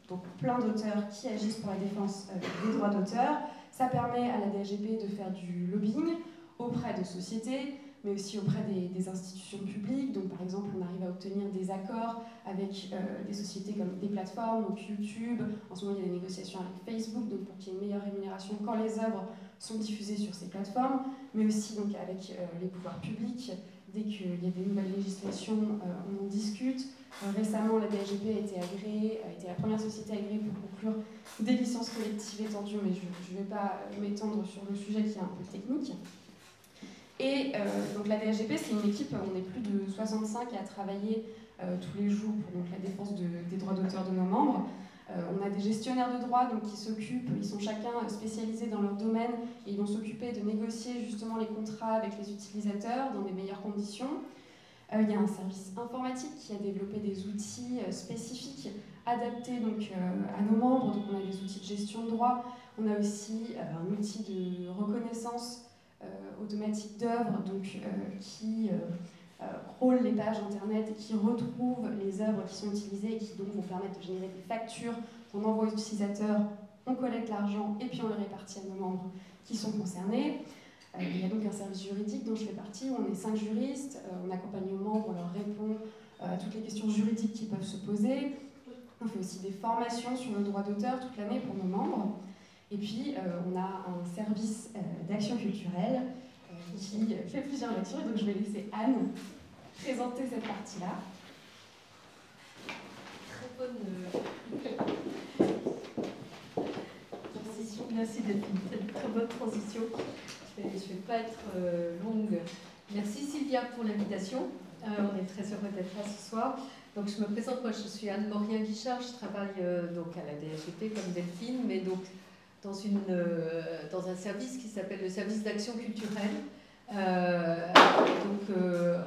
donc plein d'auteurs qui agissent pour la défense des droits d'auteur. Ça permet à la DHGP de faire du lobbying auprès de sociétés, mais aussi auprès des institutions publiques. Donc par exemple, on arrive à obtenir des accords avec des sociétés comme des plateformes, donc YouTube. En ce moment, il y a des négociations avec Facebook, donc pour qu'il y ait une meilleure rémunération quand les œuvres sont diffusées sur ces plateformes, mais aussi donc avec les pouvoirs publics. Dès qu'il y a des nouvelles législations, on en discute. Récemment, la DHGP a été agréée, a été la première société agréée pour conclure des licences collectives étendues, mais je ne vais pas m'étendre sur le sujet qui est un peu technique. Et donc la DHGP, c'est une équipe, on est plus de 65 à travailler tous les jours pour donc, la défense des droits d'auteur de nos membres. On a des gestionnaires de droits donc, qui s'occupent, ils sont chacun spécialisés dans leur domaine et ils vont s'occuper de négocier justement les contrats avec les utilisateurs dans des meilleures conditions. Il y a un service informatique qui a développé des outils spécifiques adaptés donc, à nos membres. Donc on a des outils de gestion de droits, on a aussi un outil de reconnaissance automatique d'œuvres qui crawl les pages internet et qui retrouve les œuvres qui sont utilisées et qui donc vont permettre de générer des factures qu'on envoie aux utilisateurs, on collecte l'argent et puis on le répartit à nos membres qui sont concernés. Il y a donc un service juridique dont je fais partie, où on est 5 juristes, on accompagne nos membres, on leur répond à toutes les questions juridiques qui peuvent se poser. On fait aussi des formations sur le droit d'auteur toute l'année pour nos membres. Et puis on a un service d'action culturelle qui fait plusieurs actions, et donc je vais laisser Anne présenter cette partie-là. Très bonne transition. Merci Delphine, c'est une très bonne transition. Je ne vais pas être longue. Merci Sylvia pour l'invitation. On est très heureux d'être là ce soir. Donc je me présente, moi je suis Anne Morien-Guichard, je travaille donc à la DHGP comme Delphine, mais donc dans un service qui s'appelle le service d'action culturelle.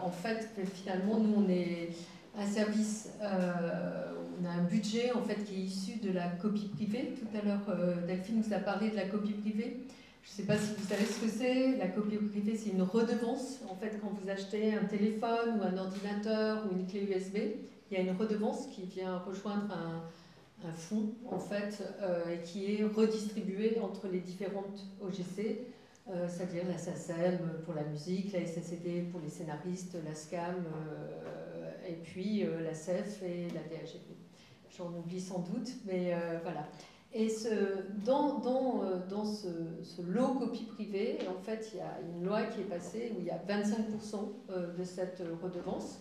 En fait, finalement, nous, on est un service, on a un budget en fait, qui est issu de la copie privée. Tout à l'heure, Delphine nous a parlé de la copie privée. Je ne sais pas si vous savez ce que c'est. La copie privée, c'est une redevance. En fait, quand vous achetez un téléphone ou un ordinateur ou une clé USB, il y a une redevance qui vient rejoindre un fonds, en fait, et qui est redistribué entre les différentes OGC. C'est-à-dire la SACEM pour la musique, la SACD pour les scénaristes, la SCAM, et puis la CEF et la DHGP. J'en oublie sans doute, mais voilà. Et dans ce lot copie privée, en fait, il y a une loi qui est passée où il y a 25% de cette redevance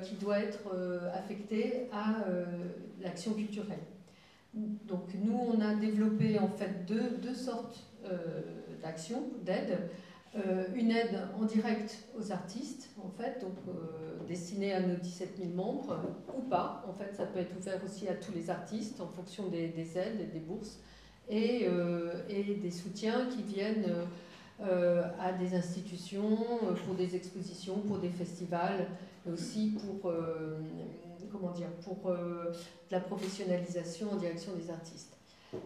qui doit être affectée à l'action culturelle. Donc nous, on a développé en fait deux sortes d'action, d'aide. Une aide en direct aux artistes, en fait, donc destinée à nos 17 000 membres, ou pas. En fait, ça peut être ouvert aussi à tous les artistes en fonction des aides et des bourses, et des soutiens qui viennent à des institutions, pour des expositions, pour des festivals, mais aussi pour, pour de la professionnalisation en direction des artistes.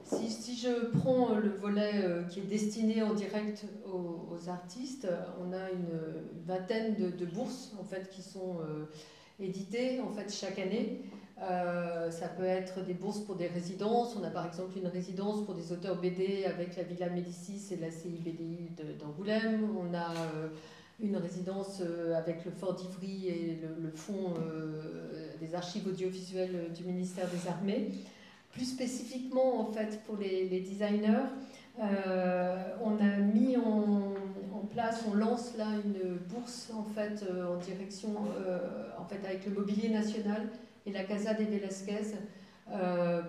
Si je prends le volet qui est destiné en direct aux artistes, on a une vingtaine de bourses en fait, qui sont éditées en fait, chaque année. Ça peut être des bourses pour des résidences. On a par exemple une résidence pour des auteurs BD avec la Villa Médicis et la CIBDI d'Angoulême. On a une résidence avec le Fort d'Ivry et le fonds des archives audiovisuelles du ministère des Armées. Plus spécifiquement, en fait, pour les designers, on a mis en place, on lance là une bourse en fait en direction, en fait avec le Mobilier National et la Casa de Velázquez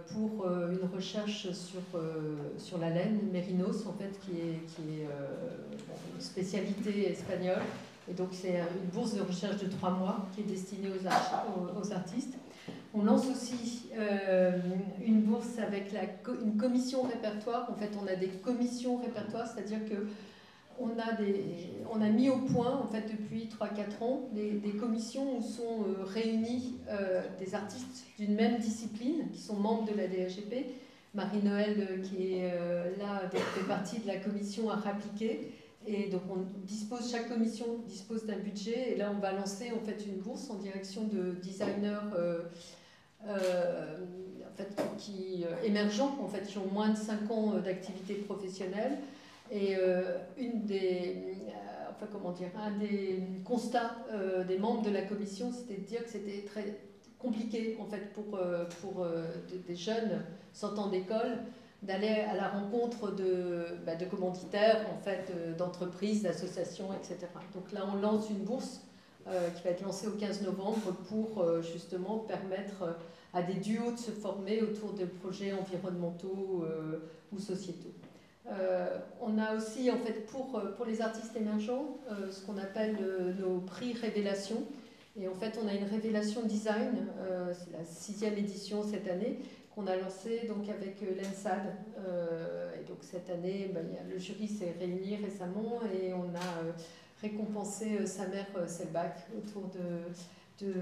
pour une recherche sur la laine mérinos en fait qui est une spécialité espagnole, et donc c'est une bourse de recherche de 3 mois qui est destinée aux artistes. On lance aussi une bourse avec une commission répertoire. En fait, on a des commissions répertoires, c'est-à-dire que on a mis au point, en fait, depuis 3-4 ans, des commissions où sont réunis des artistes d'une même discipline, qui sont membres de la DHEP. Marie-Noël, qui est là, fait partie de la commission art appliqué. Et donc, chaque commission dispose d'un budget. Et là, on va lancer, en fait, une bourse en direction de designers en fait, émergents, en fait, qui ont moins de 5 ans d'activité professionnelle. Et un des constats des membres de la commission, c'était de dire que c'était très compliqué en fait, pour des jeunes sortant d'école d'aller à la rencontre de commanditaires, en fait, d'entreprises, d'associations, etc. Donc là, on lance une bourse qui va être lancée au 15 novembre pour justement permettre à des duos de se former autour de projets environnementaux ou sociétaux. On a aussi, en fait, pour les artistes émergents, ce qu'on appelle nos prix révélation. Et en fait, on a une révélation design, c'est la 6e édition cette année, qu'on a lancée donc, avec l'ENSAD. Et donc cette année, le jury s'est réuni récemment et on a récompensé Samer Selbach autour de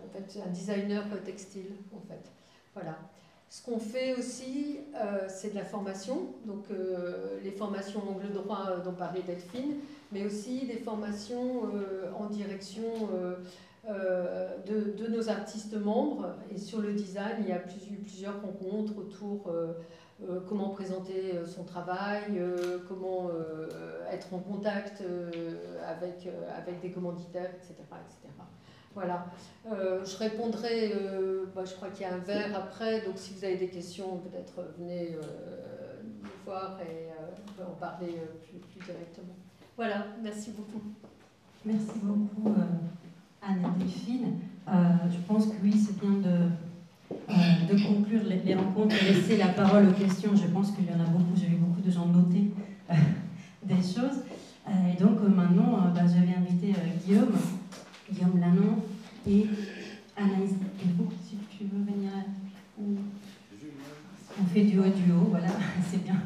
en fait, un designer textile. En fait. Voilà. Ce qu'on fait aussi, c'est de la formation, donc les formations angle droit dont parlait Delphine, mais aussi des formations en direction de nos artistes membres. Et sur le design, il y a eu plusieurs rencontres autour comment présenter son travail, comment être en contact avec des commanditaires, etc. etc. Voilà, je répondrai, je crois qu'il y a un verre après, donc si vous avez des questions, peut-être venez me voir et on peut en parler plus directement. Voilà, merci beaucoup. Merci beaucoup Anne et Delphine. Je pense que oui, c'est bien de conclure les rencontres et laisser la parole aux questions. Je pense qu'il y en a beaucoup, j'ai vu beaucoup de gens noter des choses. Et donc maintenant, je vais inviter Guillaume Lannon et Anaïs Guéraud, si tu veux venir. On fait duo, voilà, c'est bien.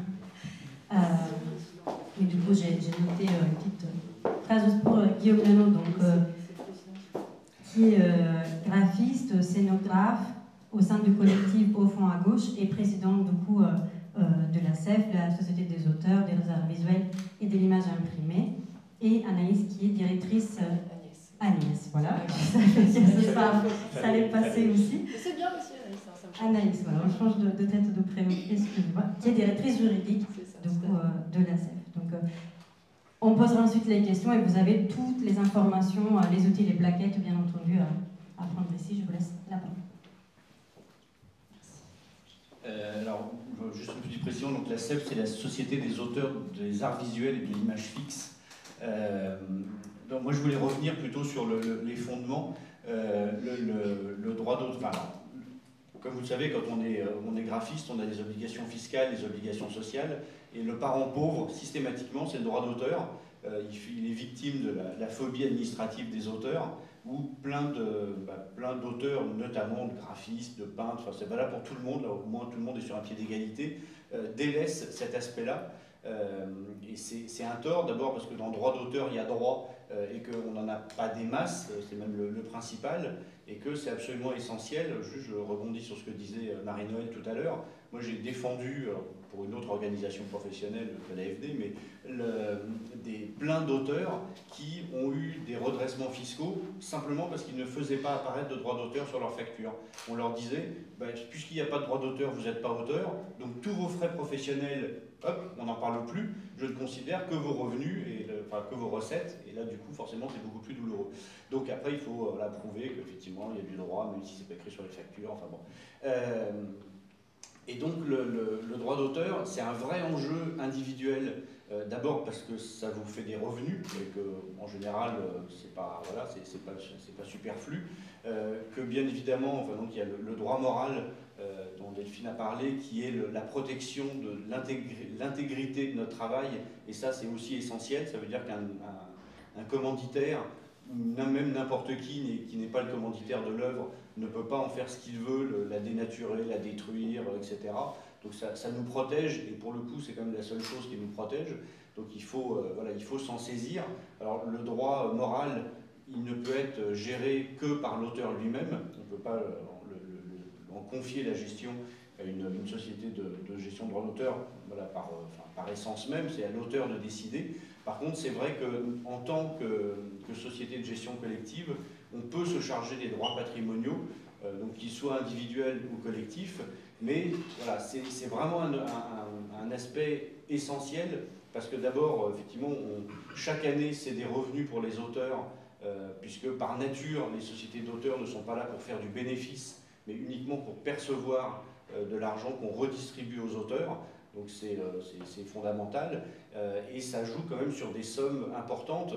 Et du coup, j'ai noté une petite phrase pour Guillaume Lannon, donc, qui est graphiste, scénographe au sein du collectif Au fond à gauche et président du coup de la CEF, la Société des auteurs, des arts visuels et de l'image imprimée. Et Anaïs qui est directrice... Agnès, voilà. Ça allait passer aussi. C'est bien aussi, Anaïs. Ça me change. Anaïs, voilà, on change de tête de prénom, excusez-moi, qui est directrice juridique de la CEF. Donc, on posera ensuite les questions et vous avez toutes les informations, les outils, les plaquettes, bien entendu, à prendre ici. Je vous laisse la parole. Alors, juste une petite précision, donc la CEF, c'est la Société des auteurs des arts visuels et de l'image fixe. Donc moi je voulais revenir plutôt sur les fondements, le droit d'auteur. Enfin, comme vous le savez, quand on est graphiste, on a des obligations fiscales, des obligations sociales, et le parent pauvre, systématiquement, c'est le droit d'auteur. Il est victime de la phobie administrative des auteurs, où plein d'auteurs, notamment de graphistes, de peintres, enfin c'est valable pour tout le monde, là, au moins tout le monde est sur un pied d'égalité, délaissent cet aspect-là. Et c'est un tort, d'abord parce que dans le droit d'auteur, il y a droit et qu'on n'en a pas des masses, c'est même le principal, et que c'est absolument essentiel. Je rebondis sur ce que disait Marie-Noël tout à l'heure. Moi, j'ai défendu, pour une autre organisation professionnelle que l'AFD, mais plein d'auteurs qui ont eu des redressements fiscaux simplement parce qu'ils ne faisaient pas apparaître de droit d'auteur sur leur facture. On leur disait, puisqu'il n'y a pas de droit d'auteur, vous n'êtes pas auteur, donc tous vos frais professionnels, hop, on n'en parle plus, je ne considère que vos revenus, et que vos recettes, et là du coup forcément c'est beaucoup plus douloureux. Donc après il faut prouver qu'effectivement il y a du droit, même si c'est pas écrit sur les factures, enfin bon. Et donc le droit d'auteur, c'est un vrai enjeu individuel, d'abord parce que ça vous fait des revenus, et que en général c'est pas, voilà, c'est pas superflu, que bien évidemment, enfin, donc, il y a le droit moral dont Delphine a parlé, qui est la protection de l'intégrité de notre travail, et ça c'est aussi essentiel. Ça veut dire qu'un commanditaire, ou même n'importe qui n'est pas le commanditaire de l'œuvre, ne peut pas en faire ce qu'il veut, la dénaturer, la détruire, etc. Donc ça nous protège, et pour le coup c'est quand même la seule chose qui nous protège. Donc il faut s'en saisir. Alors le droit moral, il ne peut être géré que par l'auteur lui-même. On ne peut pas en confier la gestion à une société de gestion de droit d'auteur, voilà, par essence même, c'est à l'auteur de décider. Par contre, c'est vrai qu'en tant que société de gestion collective, on peut se charger des droits patrimoniaux, donc qu'ils soient individuels ou collectifs, mais voilà, c'est vraiment un aspect essentiel, parce que d'abord, effectivement, chaque année, c'est des revenus pour les auteurs, puisque par nature, les sociétés d'auteurs ne sont pas là pour faire du bénéfice, mais uniquement pour percevoir de l'argent qu'on redistribue aux auteurs. Donc c'est fondamental, et ça joue quand même sur des sommes importantes.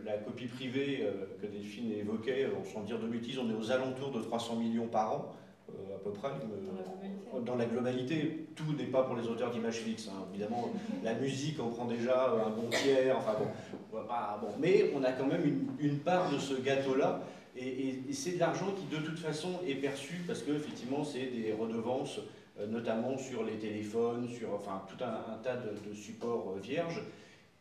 La copie privée que Delphine évoquait, sans dire de bêtises, on est aux alentours de 300 millions par an, à peu près. Dans la globalité, tout n'est pas pour les auteurs d'images fixes. Hein. Évidemment, la musique en prend déjà un bon tiers, enfin bon, mais on a quand même une part de ce gâteau-là. Et c'est de l'argent qui de toute façon est perçu, parce que effectivement c'est des redevances, notamment sur les téléphones, sur tout un tas de supports vierges.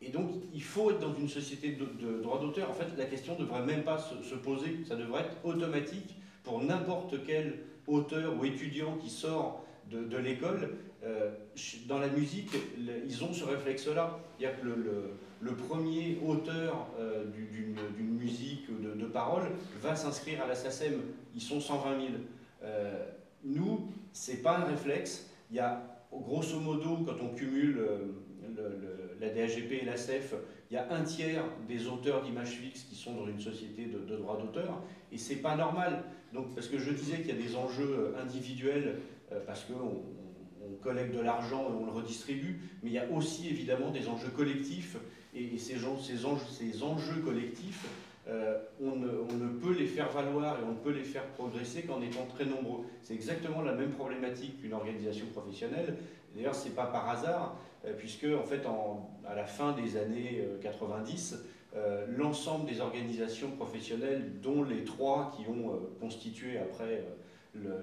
Et donc il faut être dans une société de droit d'auteur. En fait, la question ne devrait même pas se poser, ça devrait être automatique pour n'importe quel auteur ou étudiant qui sort de l'école. Dans la musique, ils ont ce réflexe-là. Il y a que le premier auteur d'une musique ou de paroles va s'inscrire à la SACEM. Ils sont 120 000. Nous, c'est pas un réflexe. Il y a, grosso modo, quand on cumule la DAGP et la CEF, il y a un tiers des auteurs d'images fixes qui sont dans une société de droit d'auteur, et c'est pas normal. Donc, parce que je disais qu'il y a des enjeux individuels, parce qu'on collecte de l'argent et on le redistribue, mais il y a aussi évidemment des enjeux collectifs, et ces enjeux collectifs, on ne peut les faire valoir et on ne peut les faire progresser qu'en étant très nombreux. C'est exactement la même problématique qu'une organisation professionnelle. D'ailleurs, ce n'est pas par hasard, puisque en fait, à la fin des années 90, l'ensemble des organisations professionnelles, dont les 3 qui ont constitué après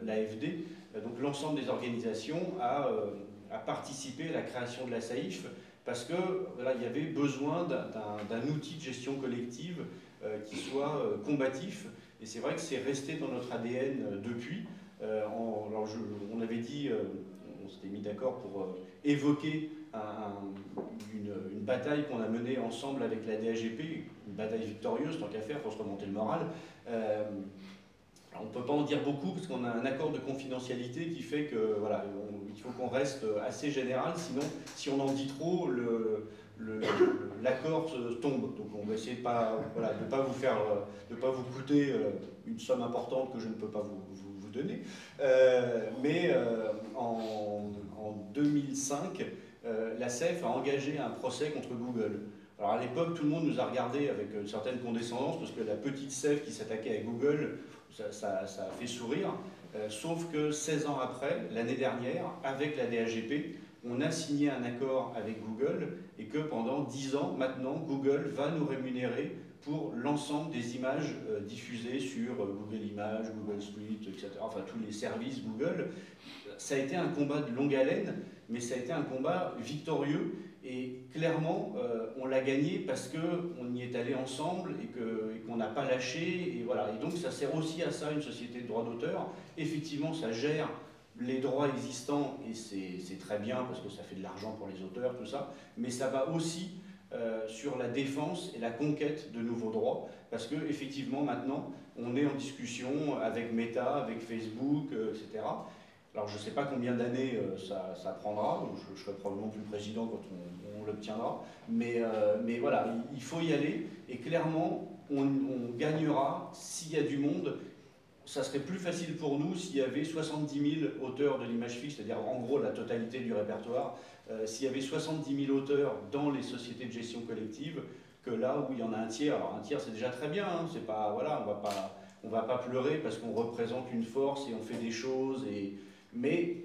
l'AFD, donc l'ensemble des organisations a participé à la création de la SAIF, parce que voilà, il y avait besoin d'un outil de gestion collective qui soit combatif, et c'est vrai que c'est resté dans notre ADN depuis. On avait dit, on s'était mis d'accord pour évoquer une bataille qu'on a menée ensemble avec la DAGP, une bataille victorieuse, tant qu'à faire, pour se remonter le moral. On ne peut pas en dire beaucoup parce qu'on a un accord de confidentialité qui fait que voilà, il faut qu'on reste assez général, sinon si on en dit trop, l'accord tombe. Donc on va essayer de ne pas vous coûter une somme importante que je ne peux pas vous donner. Mais en 2005, la CEF a engagé un procès contre Google. Alors à l'époque, tout le monde nous a regardé avec une certaine condescendance, parce que la petite CEF qui s'attaquait à Google, ça a fait sourire. Sauf que 16 ans après, l'année dernière, avec la DAGP, on a signé un accord avec Google, et que pendant 10 ans, maintenant, Google va nous rémunérer pour l'ensemble des images diffusées sur Google Images, Google Street, etc. Enfin, tous les services Google. Ça a été un combat de longue haleine, mais ça a été un combat victorieux. Et clairement, on l'a gagné parce qu'on y est allé ensemble et qu'on n'a pas lâché. Et, voilà. Et donc, ça sert aussi à ça, une société de droit d'auteur. Effectivement, ça gère les droits existants, et c'est très bien parce que ça fait de l'argent pour les auteurs, tout ça. Mais ça va aussi sur la défense et la conquête de nouveaux droits, parce qu'effectivement, maintenant, on est en discussion avec Meta, avec Facebook, etc. Alors je ne sais pas combien d'années ça prendra, je serai probablement plus président quand on l'obtiendra, mais voilà, il faut y aller, et clairement, on gagnera s'il y a du monde. Ça serait plus facile pour nous s'il y avait 70 000 auteurs de l'image fixe, c'est-à-dire en gros la totalité du répertoire, s'il y avait 70 000 auteurs dans les sociétés de gestion collective, que là où il y en a un tiers. Alors un tiers c'est déjà très bien, hein, c'est pas, voilà, on va pas pleurer parce qu'on représente une force et on fait des choses, mais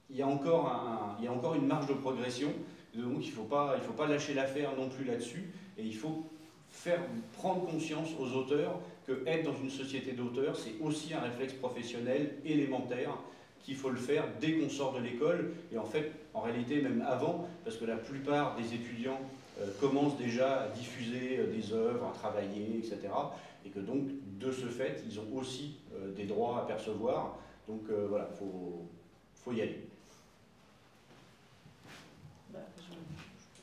il y a encore une marge de progression, donc il faut pas lâcher l'affaire non plus là-dessus, et il faut prendre conscience aux auteurs que être dans une société d'auteurs, c'est aussi un réflexe professionnel élémentaire, qu'il faut le faire dès qu'on sort de l'école, et en fait, en réalité, même avant, parce que la plupart des étudiants commencent déjà à diffuser des œuvres, à travailler, etc. Et que donc, de ce fait, ils ont aussi des droits à percevoir. Donc voilà, faut y aller. Je ne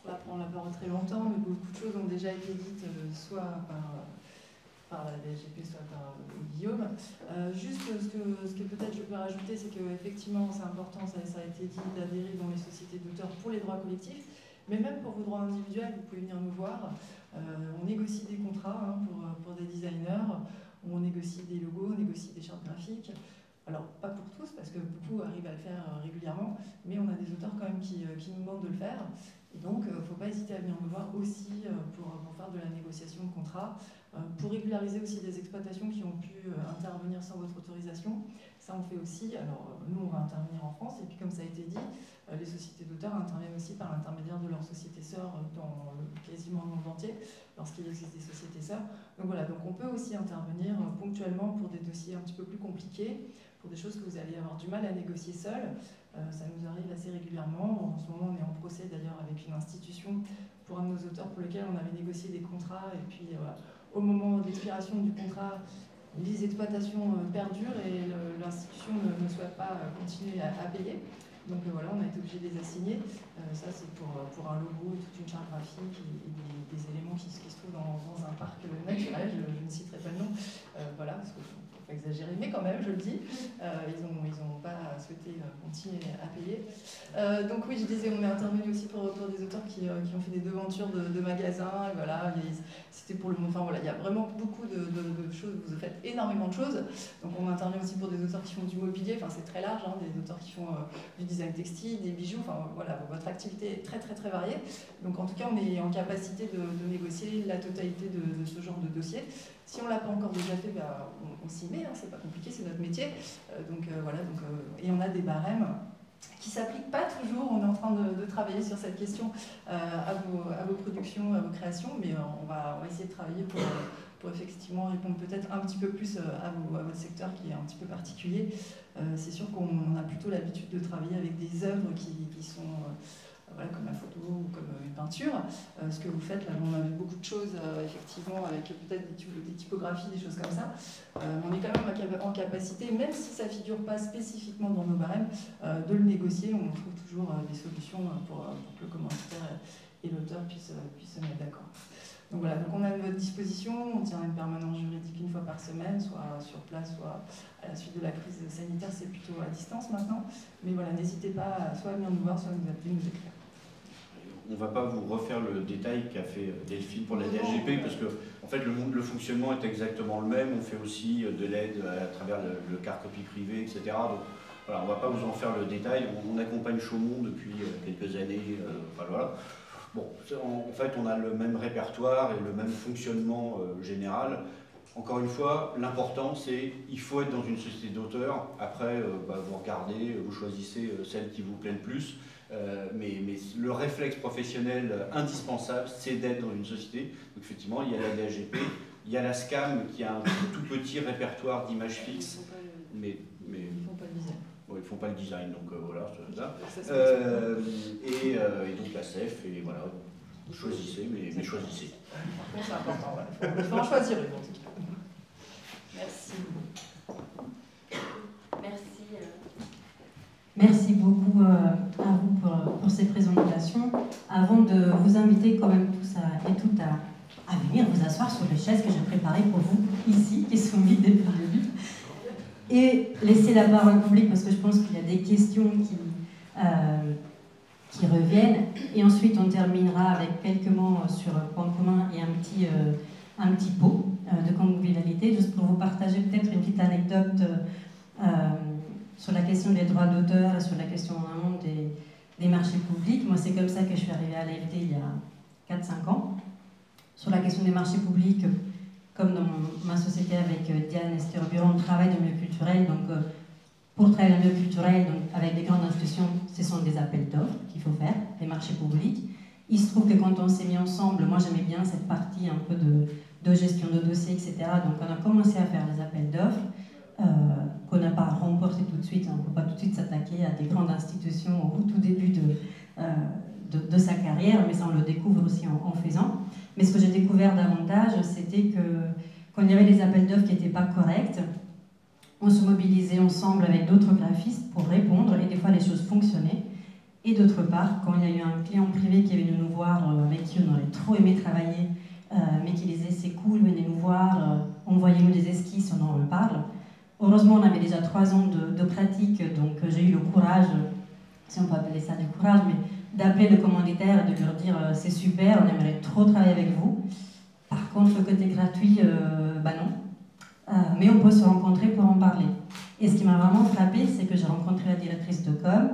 pourrais pas prendre la parole très longtemps, mais beaucoup de choses ont déjà été dites, soit par la DGP, soit par Guillaume. Juste ce que peut-être je peux rajouter, c'est qu'effectivement, c'est important, ça a été dit, d'adhérer dans les sociétés d'auteurs pour les droits collectifs, mais même pour vos droits individuels, vous pouvez venir nous voir. On négocie des contrats pour des designers, on négocie des logos, on négocie des chartes graphiques. Alors, pas pour tous, parce que beaucoup arrivent à le faire régulièrement, mais on a des auteurs quand même qui nous demandent de le faire. Et donc, il ne faut pas hésiter à venir nous voir aussi pour faire de la négociation de contrats, pour régulariser aussi des exploitations qui ont pu intervenir sans votre autorisation. Ça, on fait aussi. Alors, nous, on va intervenir en France, et puis comme ça a été dit, les sociétés d'auteurs interviennent aussi par l'intermédiaire de leurs sociétés sœurs dans quasiment le monde entier, lorsqu'il existe des sociétés sœurs. Donc voilà, donc on peut aussi intervenir ponctuellement pour des dossiers un petit peu plus compliqués, pour des choses que vous allez avoir du mal à négocier seul. Ça nous arrive assez régulièrement. En ce moment, on est en procès d'ailleurs avec une institution pour un de nos auteurs pour lequel on avait négocié des contrats, et puis au moment d'expiration du contrat, les exploitations perdurent et l'institution ne souhaite pas continuer à payer. Donc voilà, on a été obligé de les assigner. Ça, c'est pour un logo, toute une charte graphique et des éléments qui se trouvent dans un parc naturel. Je ne citerai pas le nom. Voilà, parce que faut pas exagérer, mais quand même, je le dis. Ils ont pas souhaité continuer à payer. Donc oui, je disais, on est intervenu aussi pour des auteurs qui ont fait des devantures de magasins. Et voilà, c'était pour le monde. Enfin voilà, il y a vraiment beaucoup de choses. Vous faites énormément de choses. Donc on intervient aussi pour des auteurs qui font du mobilier. Enfin, c'est très large, hein, des auteurs qui font du design textile, des bijoux. Enfin voilà, votre activité est très très très variée. Donc en tout cas, on est en capacité de négocier la totalité de ce genre de dossier. Si on ne l'a pas encore déjà fait, on s'y met, hein, c'est pas compliqué, c'est notre métier. Voilà, et on a des barèmes qui ne s'appliquent pas toujours. On est en train de travailler sur cette question à vos productions, à vos créations, mais on va essayer de travailler pour effectivement répondre peut-être un petit peu plus à votre secteur qui est un petit peu particulier. C'est sûr qu'on a plutôt l'habitude de travailler avec des œuvres qui sont... voilà, comme la photo ou comme une peinture. Ce que vous faites, là, on a vu beaucoup de choses, effectivement, avec peut-être des typographies, des choses comme ça. On est quand même en capacité, même si ça ne figure pas spécifiquement dans nos barèmes, de le négocier. On trouve toujours des solutions pour que le commanditaire et l'auteur puissent se mettre d'accord. Donc voilà, donc on est à votre disposition, on tient une permanence juridique une fois par semaine, soit sur place, soit à la suite de la crise sanitaire, c'est plutôt à distance maintenant. Mais voilà, n'hésitez pas soit à venir nous voir, soit à nous appeler, nous écrire. On ne va pas vous refaire le détail qu'a fait Delphine pour la DGP, parce que en fait, le fonctionnement est exactement le même. On fait aussi de l'aide à travers le car copie privé, etc. Donc voilà, on ne va pas vous en faire le détail. On accompagne Chaumont depuis quelques années. Enfin, voilà. Bon, en fait, on a le même répertoire et le même fonctionnement général. Encore une fois, l'important, c'est qu'il faut être dans une société d'auteurs. Après, vous regardez, vous choisissez celle qui vous plaît le plus. Mais le réflexe professionnel indispensable, c'est d'être dans une société. Donc effectivement, il y a la DGP, il y a la SCAM qui a un tout petit répertoire d'images fixes. Mais ils ne font pas le design. Bon, ils ne font pas le design, donc voilà, c'est ça. Et donc la CEF, et voilà, choisissez, mais choisissez. Par contre, c'est important, il faut en choisir une en tout cas. Merci. Merci beaucoup à vous pour ces présentations. Avant de vous inviter quand même tous et toutes à venir vous asseoir sur les chaises que j'ai préparées pour vous ici, qui sont vides depuis le début. et laisser la parole au public parce que je pense qu'il y a des questions qui reviennent. Et ensuite, on terminera avec quelques mots sur points communs et un petit pot de convivialité, juste pour vous partager peut-être une petite anecdote sur la question des droits d'auteur et sur la question en amont des marchés publics. Moi, c'est comme ça que je suis arrivée à l'AFD il y a 4-5 ans. Sur la question des marchés publics, comme dans ma société avec Diane Esquire-Bureau, on travaille dans le milieu culturel. Donc, pour travailler dans le milieu culturel, donc avec des grandes institutions, ce sont des appels d'offres qu'il faut faire, des marchés publics. Il se trouve que quand on s'est mis ensemble, moi j'aimais bien cette partie un peu de gestion de dossiers, etc. Donc on a commencé à faire des appels d'offres qu'on n'a pas remporté tout de suite. On ne peut pas tout de suite s'attaquer à des grandes institutions au tout début de sa carrière, mais ça on le découvre aussi en faisant. Mais ce que j'ai découvert davantage, c'était que quand il y avait des appels d'offres qui n'étaient pas corrects, on se mobilisait ensemble avec d'autres graphistes pour répondre, et des fois les choses fonctionnaient. Et d'autre part, quand il y a eu un client privé qui est venu nous voir, avec qui on aurait trop aimé travailler, mais qui disait c'est cool, venez nous voir, envoyez-nous des esquisses, on en parle. Heureusement, on avait déjà 3 ans de pratique, donc j'ai eu le courage, si on peut appeler ça du courage, mais d'appeler le commanditaire et de leur dire c'est super, on aimerait trop travailler avec vous. Par contre, le côté gratuit, bah non. Mais on peut se rencontrer pour en parler. Et ce qui m'a vraiment frappée, c'est que j'ai rencontré la directrice de com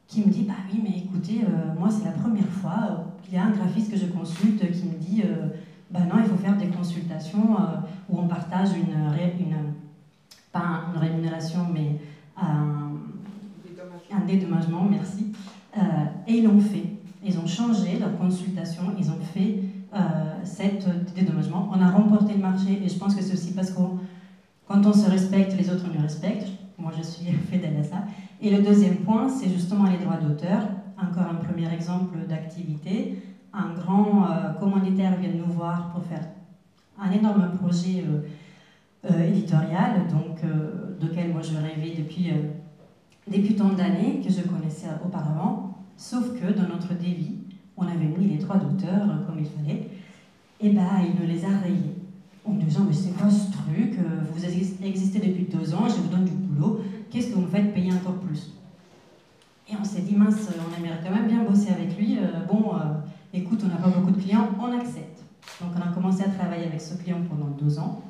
qui me dit bah oui, mais écoutez, moi c'est la première fois qu'il y a un graphiste que je consulte qui me dit bah non, il faut faire des consultations où on partage pas une rémunération, mais un dédommagement, merci. Et ils l'ont fait. Ils ont changé leur consultation, ils ont fait cet dédommagement. On a remporté le marché, et je pense que c'est aussi parce que quand on se respecte, les autres nous respectent. Moi, je suis fidèle à ça. Et le deuxième point, c'est justement les droits d'auteur. Encore un premier exemple d'activité. Un grand commanditaire vient nous voir pour faire un énorme projet éditorial, donc, duquel moi je rêvais depuis tant d'années, que je connaissais auparavant. Sauf que dans notre devis, on avait mis les droits d'auteur comme il fallait. Et bien, il nous les a rayés. En me disant, mais c'est quoi ce truc? Vous existez depuis 2 ans, je vous donne du boulot, qu'est-ce que vous me faites payer encore plus? Et on s'est dit, mince, on aimerait quand même bien bosser avec lui. Écoute, on n'a pas beaucoup de clients, on accepte. Donc on a commencé à travailler avec ce client pendant 2 ans.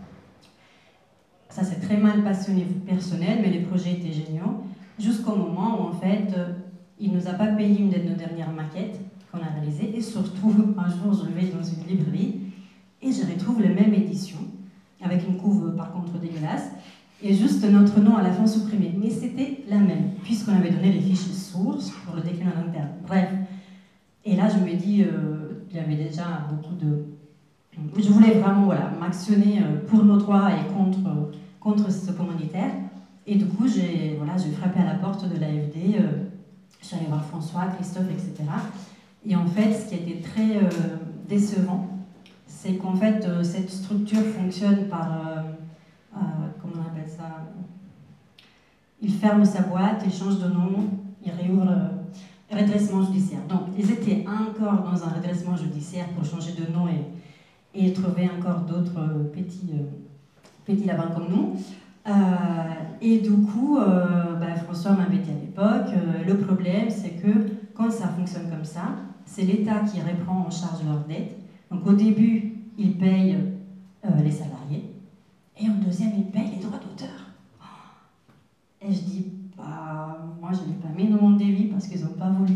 Ça s'est très mal passé au niveau personnel, mais les projets étaient géniaux. Jusqu'au moment où, en fait, il ne nous a pas payé une de nos dernières maquettes qu'on a réalisées. Et surtout, un jour, je vais dans une librairie et je retrouve la même édition, avec une couve par contre dégueulasse, et juste notre nom à la fin supprimé. Mais c'était la même, puisqu'on avait donné les fichiers sources pour le décliner en interne. Bref. Et là, je me dis, il y avait déjà beaucoup de... Je voulais vraiment m'actionner pour nos droits et contre ce commanditaire. Et du coup, j'ai frappé à la porte de l'AFD, je suis allée voir François, Christophe, etc. Et en fait, ce qui a été très décevant, c'est qu'en fait, cette structure fonctionne par... comment on appelle ça? Il ferme sa boîte, il change de nom, il réouvre redressement judiciaire. Donc, ils étaient encore dans un redressement judiciaire pour changer de nom et trouver encore d'autres petits lapins comme nous. Et du coup, François m'avait dit à l'époque, le problème, c'est que quand ça fonctionne comme ça, c'est l'État qui reprend en charge leurs dettes. Donc, au début, il paye les salariés, et en deuxième, il paye les droits d'auteur. Et je dis, moi je n'ai pas mis dans mon devis parce qu'ils n'ont pas voulu.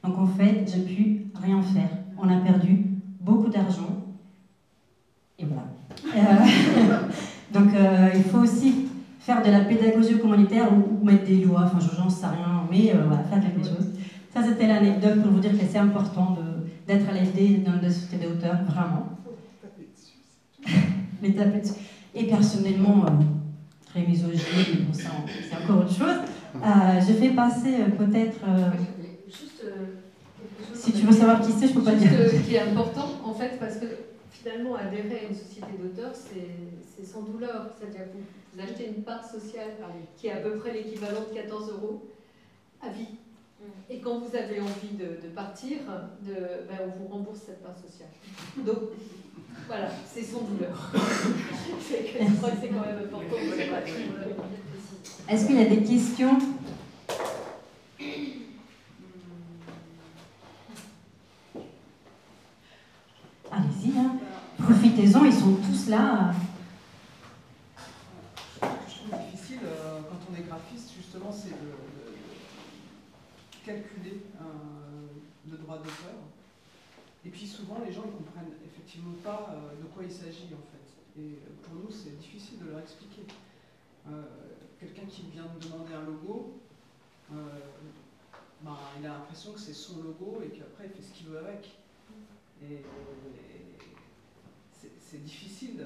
Donc en fait, j'ai pu rien faire. On a perdu beaucoup d'argent. Et voilà. Donc il faut aussi faire de la pédagogie communautaire ou mettre des lois, enfin j'en sais rien, mais faire quelque chose. Ça c'était l'anecdote pour vous dire que c'est important d'être à l'AFD dans une société d'auteurs, vraiment. Les taper dessus. Et personnellement, très misogyne, bon, c'est encore autre chose. Je fais passer peut-être... si tu veux savoir qui c'est, je peux pas dire. Ce qui est important, en fait, parce que finalement, adhérer à une société d'auteurs, c'est sans douleur. C'est-à-dire que vous achetez une part sociale qui est à peu près l'équivalent de 14 € à vie. Et quand vous avez envie de partir, on vous rembourse cette part sociale. Donc, voilà, c'est sans douleur. Je crois que c'est quand même important de le préciser. Est-ce qu'il y a des questions? Allez-y, hein. Profitez-en, ils sont tous là. Ce que je trouve difficile quand on est graphiste, justement, c'est de calculer le droit d'auteur. Et puis souvent, les gens ne comprennent effectivement pas de quoi il s'agit, en fait. Et pour nous, c'est difficile de leur expliquer. Quelqu'un qui vient de demander un logo, il a l'impression que c'est son logo et qu'après, il fait ce qu'il veut avec. Et c'est difficile,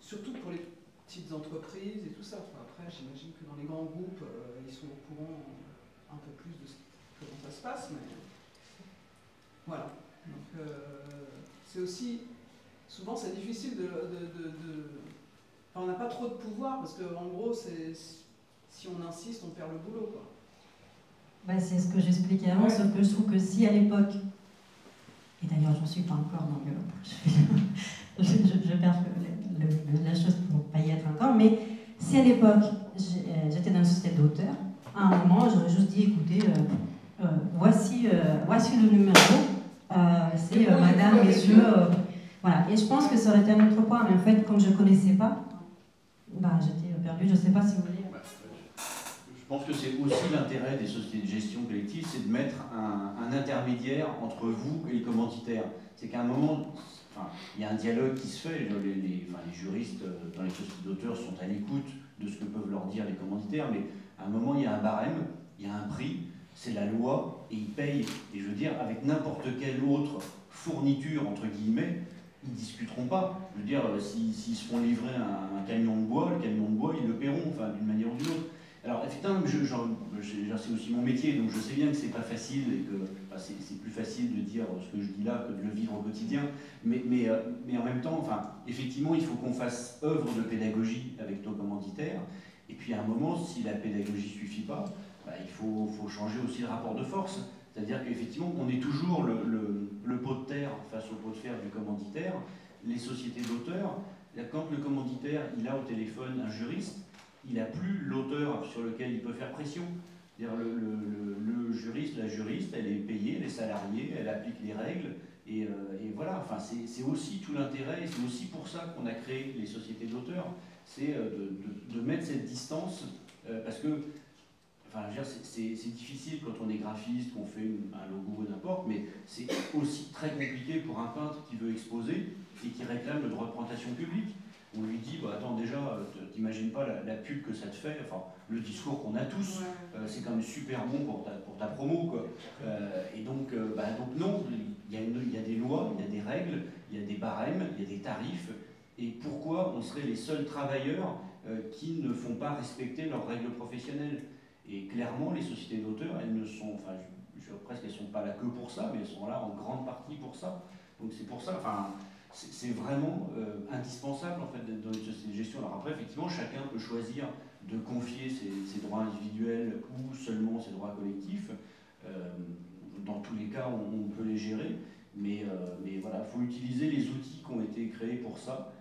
surtout pour les petites entreprises et tout ça. Enfin, après, j'imagine que dans les grands groupes, ils sont au courant un peu plus de comment ça se passe, mais voilà. Donc, c'est aussi, souvent, c'est difficile Enfin, on n'a pas trop de pouvoir parce qu'en gros, si on insiste, on perd le boulot, quoi. Ben, c'est ce que j'expliquais avant, sauf que je trouve que si à l'époque, et d'ailleurs j'en suis pas encore, donc je perds la chose pour ne pas y être encore, mais si à l'époque j'étais dans une société d'auteur, à un moment j'aurais juste dit écoutez, voici le numéro, c'est madame, messieurs, voilà. Et je pense que ça aurait été un autre point, mais en fait, comme je ne connaissais pas, j'étais perdue, je ne sais pas si vous voulez. Je pense que c'est aussi l'intérêt des sociétés de gestion collective, c'est de mettre un intermédiaire entre vous et les commanditaires. C'est qu'à un moment, il y a un dialogue qui se fait, les juristes dans les sociétés d'auteurs sont à l'écoute de ce que peuvent leur dire les commanditaires, mais à un moment, il y a un barème, il y a un prix, c'est la loi, et ils payent. Et je veux dire, avec n'importe quelle autre fourniture, entre guillemets, ils ne discuteront pas. Je veux dire, s'ils se font livrer un camion de bois, le camion de bois, ils le paieront, d'une manière ou d'une autre. Alors, effectivement, c'est aussi mon métier, donc je sais bien que c'est pas facile et que c'est plus facile de dire ce que je dis là que de le vivre au quotidien. Mais en même temps, effectivement, il faut qu'on fasse œuvre de pédagogie avec nos commanditaires. Et puis à un moment, si la pédagogie ne suffit pas, il faut changer aussi le rapport de force. C'est-à-dire qu'effectivement, on est toujours le pot de terre face au pot de fer du commanditaire. Les sociétés d'auteurs, quand le commanditaire il a au téléphone un juriste, il n'a plus l'auteur sur lequel il peut faire pression. C'est-à-dire le juriste, la juriste, elle est payée, elle est salariée, elle applique les règles, et voilà. C'est aussi tout l'intérêt, et c'est aussi pour ça qu'on a créé les sociétés d'auteurs, c'est de mettre cette distance, parce que c'est difficile quand on est graphiste, qu'on fait un logo, n'importe, mais c'est aussi très compliqué pour un peintre qui veut exposer et qui réclame le droit de présentation publique. On lui dit, attends, déjà, t'imagines pas la pub que ça te fait, le discours qu'on a tous, c'est quand même super bon pour ta promo, quoi. Et donc non, il y a des lois, il y a des règles, il y a des barèmes, il y a des tarifs, et pourquoi on serait les seuls travailleurs qui ne font pas respecter leurs règles professionnelles? Et clairement, les sociétés d'auteurs, elles ne sont, presque elles ne sont pas là que pour ça, mais elles sont là en grande partie pour ça. Donc c'est pour ça, c'est vraiment indispensable en fait d'être dans une société de gestion. Alors après, effectivement, chacun peut choisir de confier ses droits individuels ou seulement ses droits collectifs. Dans tous les cas, on peut les gérer, mais voilà, il faut utiliser les outils qui ont été créés pour ça.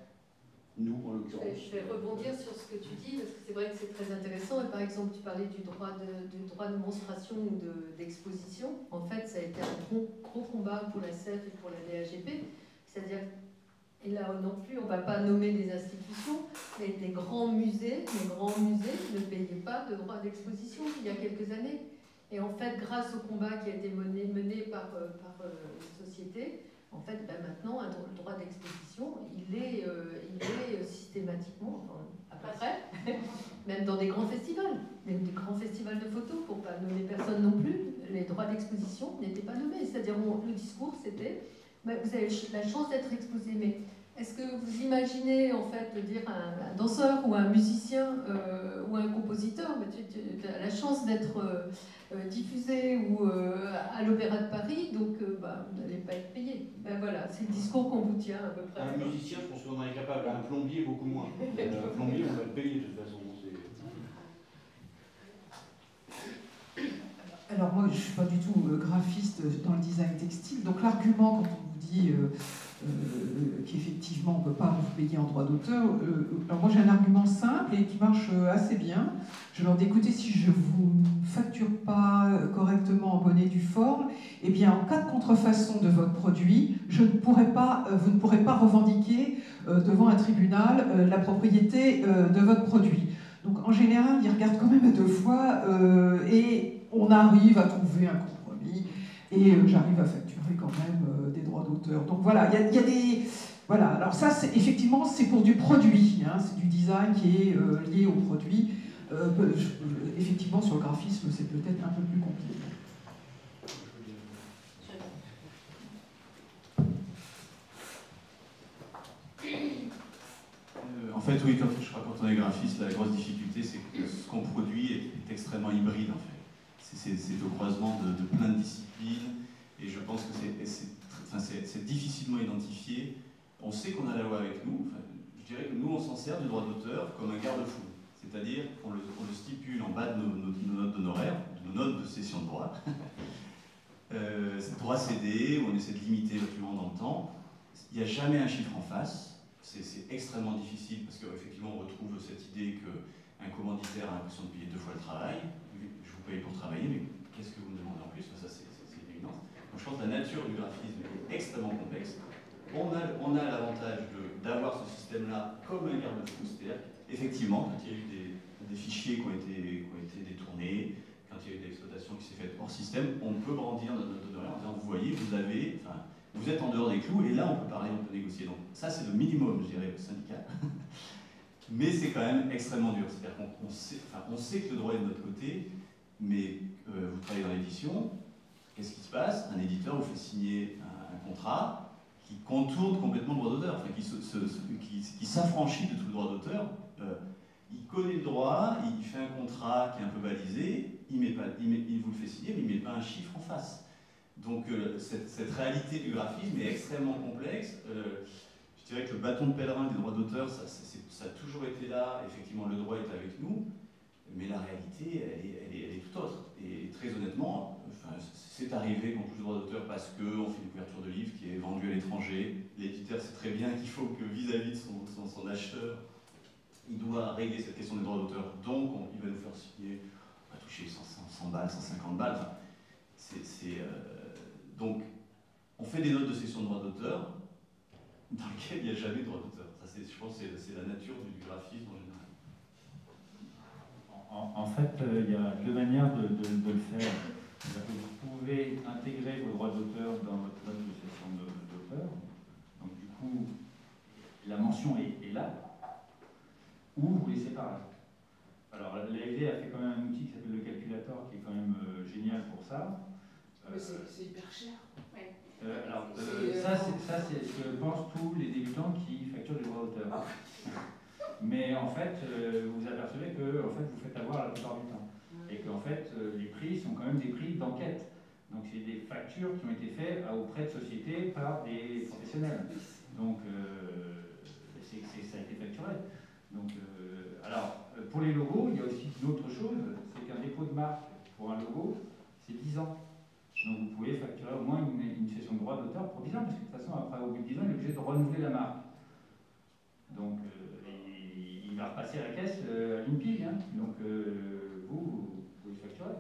Nous, en l'occurrence. Je vais rebondir sur ce que tu dis, parce que c'est vrai que c'est très intéressant. Et par exemple, tu parlais du droit de monstration ou d'exposition. En fait, ça a été un gros combat pour la CEF et pour la DAGP. C'est-à-dire, et là non plus, on ne va pas nommer des institutions, mais des grands musées ne payaient pas de droit d'exposition il y a quelques années. Et en fait, grâce au combat qui a été mené par les sociétés, en fait, maintenant, le droit d'exposition, il est systématiquement, à peu près, même dans des grands festivals, même des grands festivals de photos, pour ne pas nommer personne non plus, les droits d'exposition n'étaient pas nommés. C'est-à-dire, le discours, c'était, vous avez la chance d'être exposé, mais est-ce que vous imaginez, en fait, de dire à un danseur ou un musicien ou un compositeur, tu as la chance d'être diffusé ou à l'Opéra de Paris, donc vous n'allez pas être payé. Voilà, c'est le discours qu'on vous tient à peu près. Un musicien, je pense qu'on en est capable. Un plombier, beaucoup moins. Un plombier, on va le payer de toute façon. Alors moi, je ne suis pas du tout graphiste dans le design textile, donc l'argument quand on vous dit qu'effectivement on ne peut pas vous payer en droit d'auteur, alors moi j'ai un argument simple et qui marche assez bien. Je leur dis, écoutez, si je ne vous facture pas correctement en bonne et due forme, eh bien en cas de contrefaçon de votre produit, vous ne pourrez pas revendiquer devant un tribunal la propriété de votre produit. Donc en général, ils regardent quand même à deux fois et on arrive à trouver un compromis et j'arrive à facturer quand même des droits d'auteur. Donc voilà, il y a des... Voilà, alors ça, effectivement, c'est pour du produit, hein, c'est du design qui est lié au produit. Effectivement, sur le graphisme, c'est peut-être un peu plus compliqué. En fait, oui, quand on est graphiste, la grosse difficulté, c'est que ce qu'on produit est extrêmement hybride, en fait. C'est au croisement de plein de disciplines, et je pense que c'est difficilement identifié. On sait qu'on a la loi avec nous. Enfin, je dirais que nous, on s'en sert du droit d'auteur comme un garde-fou. C'est-à-dire qu'on le stipule en bas de nos notes d'honoraires, de nos notes de cession de droit. C'est droit cédé, où on essaie de limiter le plus long dans le temps. Il n'y a jamais un chiffre en face. C'est extrêmément difficile parce qu'effectivement, on retrouve cette idée qu'un commanditaire a l'impression de payer 2 fois le travail. Je vous paye pour travailler, mais qu'est-ce que vous me demandez en plus? Ça, c'est une évidence. Donc je pense que la nature du graphisme est extrêmement complexe. On a l'avantage d'avoir ce système-là comme un garde-fou, c'est-à-dire effectivement, quand il y a eu des fichiers qui ont été détournés, quand il y a eu de l'exploitation qui s'est faite hors système, on peut brandir notre note d'honoraires en disant, vous voyez, vous êtes en dehors des clous, et là on peut parler, on peut négocier. Donc ça c'est le minimum, je dirais, syndical. Mais c'est quand même extrêmement dur. C'est-à-dire qu'on sait que le droit est de notre côté, mais vous travaillez dans l'édition, qu'est-ce qui se passe? Un éditeur vous fait signer un contrat qui contourne complètement le droit d'auteur, enfin, qui s'affranchit de tout le droit d'auteur. Il connaît le droit, il fait un contrat qui est un peu balisé, il vous le fait signer, mais il ne met pas un chiffre en face. Donc cette réalité du graphisme est extrêmement complexe. Je dirais que le bâton de pèlerin des droits d'auteur, ça a toujours été là. Effectivement, le droit est avec nous, mais la réalité, elle est tout autre. Et très honnêtement, c'est arrivé qu'on touche le droit d'auteur parce qu'on fait une couverture de livre qui est vendue à l'étranger. L'éditeur sait très bien qu'il faut que vis-à-vis de son acheteur, il doit régler cette question des droits d'auteur. Donc, il va nous faire signer, on va toucher 100 balles, 150 balles. Donc, on fait des notes de cession de droits d'auteur dans lesquelles il n'y a jamais de droit d'auteur. Je pense que c'est la nature du graphisme en général. En fait, il y a 2 manières de le faire. Vous pouvez intégrer vos droits d'auteur dans votre note de cession d'auteur. Donc du coup, la mention est là. Ou vous les séparez. Alors l'AFD a fait quand même un outil qui s'appelle le calculator, qui est quand même génial pour ça. Mais c'est hyper cher. Ouais. Ça, c'est ce que pensent tous les débutants qui facturent des droits d'auteur. Ah. Mais en fait, vous vous apercevez que vous faites avoir la plupart du temps. Et qu'en fait, les prix sont quand même des prix d'enquête. Donc c'est des factures qui ont été faites auprès de sociétés par des professionnels. Donc ça a été facturé. Donc, pour les logos, il y a aussi une autre chose, c'est qu'un dépôt de marque pour un logo, c'est 10 ans. Donc vous pouvez facturer au moins une cession de droit d'auteur pour 10 ans, parce que de toute façon, après, au bout de 10 ans, il est obligé de renouveler la marque. Donc il va repasser à la caisse à l'INPI, hein. Donc vous pouvez facturer.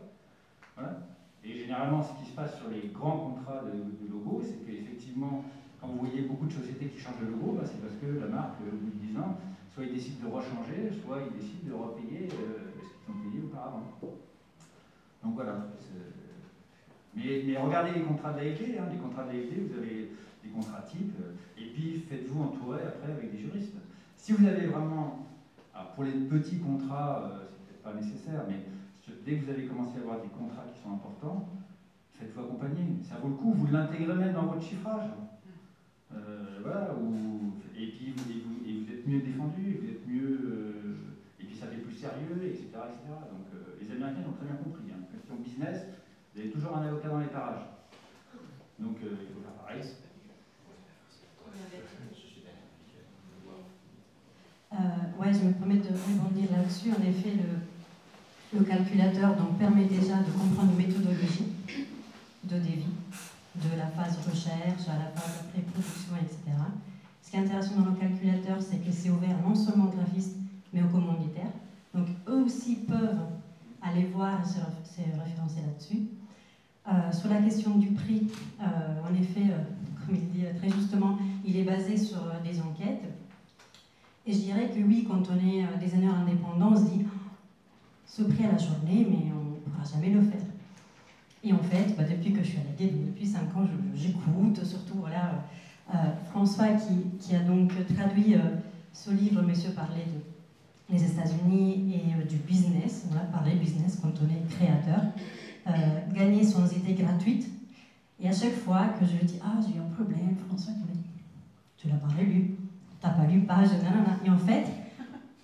Voilà. Et généralement, ce qui se passe sur les grands contrats de logo, c'est qu'effectivement, quand vous voyez beaucoup de sociétés qui changent de logo, c'est parce que la marque, au bout de 10 ans, soit ils décident de rechanger, soit ils décident de repayer ce qu'ils ont payé auparavant. Donc voilà. Mais regardez les contrats de l'AFD, hein. Les contrats de l'AFD, vous avez des contrats types, et puis faites-vous entourer après avec des juristes. Si vous avez vraiment, alors pour les petits contrats, c'est peut-être pas nécessaire, mais dès que vous avez commencé à avoir des contrats qui sont importants, faites-vous accompagner. Ça vaut le coup, vous l'intégrez même dans votre chiffrage. Voilà, et puis vous êtes mieux défendu, vous êtes mieux, et puis ça fait plus sérieux, etc. Donc les Américains ont très bien compris. Hein. Question business, vous avez toujours un avocat dans les parages. Donc il faut faire pareil. Ouais, je me permets de rebondir là-dessus. En effet, le calculateur donc, permet déjà de comprendre une méthodologie de devis, de la phase recherche à la phase pré-production, etc. Ce qui est intéressant dans le calculateur, c'est que c'est ouvert non seulement aux graphistes, mais aux commanditaires. Donc eux aussi peuvent aller voir et se référencer là-dessus. Sur la question du prix, en effet, comme il dit très justement, il est basé sur des enquêtes. Et je dirais que oui, quand on est designer indépendant, on se dit ce prix à la journée, mais on ne pourra jamais le faire. Et en fait, depuis que je suis à la Guide, depuis 5 ans, j'écoute, surtout voilà, François qui a donc traduit ce livre, Monsieur parlait des États-Unis et du business, voilà, parler business quand on est créateur, gagner sans idée gratuite. Et à chaque fois que je lui dis ah j'ai eu un problème, François tu me dit tu l'as pas lu, t'as pas lu page, nanana. Et en fait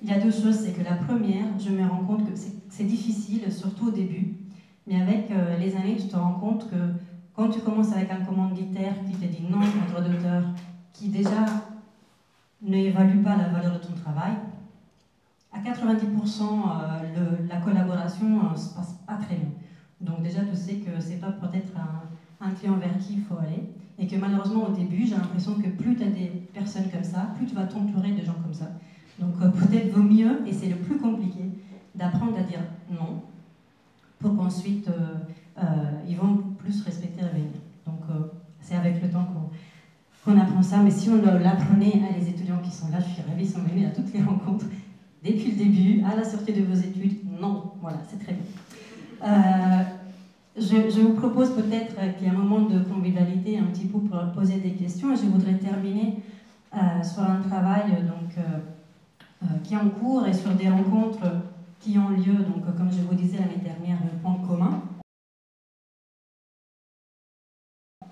il y a 2 choses, c'est que la première, je me rends compte que c'est difficile, surtout au début, mais avec les années tu te rends compte que quand tu commences avec un commanditaire qui te dit non au droit d'auteur, qui déjà n'évalue pas la valeur de ton travail, à 90% la collaboration se passe pas très bien. Donc déjà, tu sais que c'est pas peut-être un client vers qui il faut aller. Et que malheureusement, au début, j'ai l'impression que plus tu as des personnes comme ça, plus tu vas t'entourer de gens comme ça. Donc peut-être vaut mieux, et c'est le plus compliqué, d'apprendre à dire non, pour qu'ensuite, ils vont plus respecter l'avenir. Donc c'est avec le temps qu'on apprend ça. Mais si on l'apprenait à les étudiants qui sont là, je suis ravie, ils sont venus à toutes les rencontres, depuis le début, à la sortie de vos études, non, voilà, c'est très bien. Je vous propose peut-être qu'il y a un moment de convivialité un petit peu pour poser des questions, et je voudrais terminer sur un travail qui est en cours et sur des rencontres qui ont lieu, donc comme je vous disais l'année dernière, le point commun,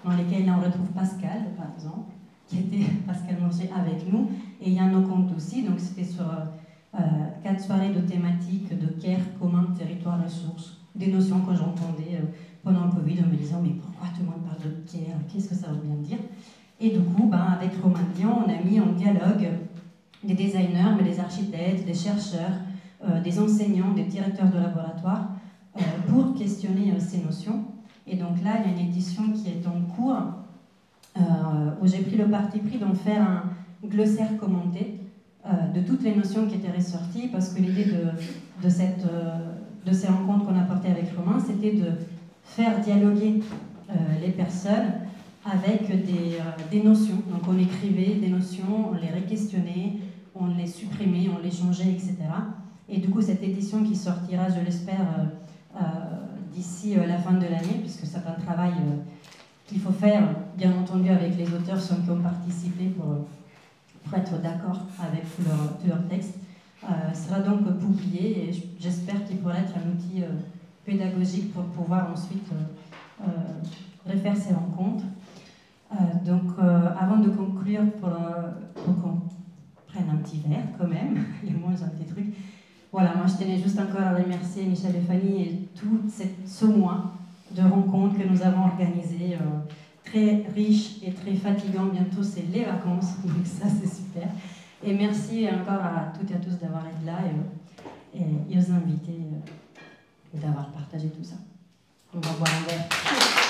dans lesquels on retrouve Pascal, par exemple, qui était Pascal Manger avec nous, et Yann Ocomte aussi, donc c'était sur 4 soirées de thématiques de care, commun, territoire, ressources, des notions que j'entendais pendant le Covid en me disant mais pourquoi tout le monde parle de care, qu'est-ce que ça veut bien dire? Et du coup, avec Romain Dion, on a mis en dialogue des designers, mais des architectes, des chercheurs, des enseignants, des directeurs de laboratoire pour questionner ces notions. Et donc là, il y a une édition qui est en cours où j'ai pris le parti pris d'en faire un glossaire commenté de toutes les notions qui étaient ressorties, parce que l'idée de ces rencontres qu'on a portées avec Romain, c'était de faire dialoguer les personnes avec des notions. Donc on écrivait des notions, on les réquestionnait, on les supprimait, on les changeait, etc. Et du coup, cette édition qui sortira, je l'espère, d'ici la fin de l'année, puisque c'est un travail qu'il faut faire, bien entendu, avec les auteurs, ceux qui ont participé pour être d'accord avec tout leur texte, sera donc publié, et j'espère qu'il pourra être un outil pédagogique pour pouvoir ensuite refaire ces rencontres. Avant de conclure, pour qu'on prenne un petit verre quand même, et moi j'ai un petit truc. Voilà, moi je tenais juste encore à remercier Michel et Fanny et tout ce mois de rencontres que nous avons organisées, très riches et très fatigants. Bientôt c'est les vacances, donc ça c'est super. Et merci encore à toutes et à tous d'avoir été là et aux invités d'avoir partagé tout ça. On va boire un verre.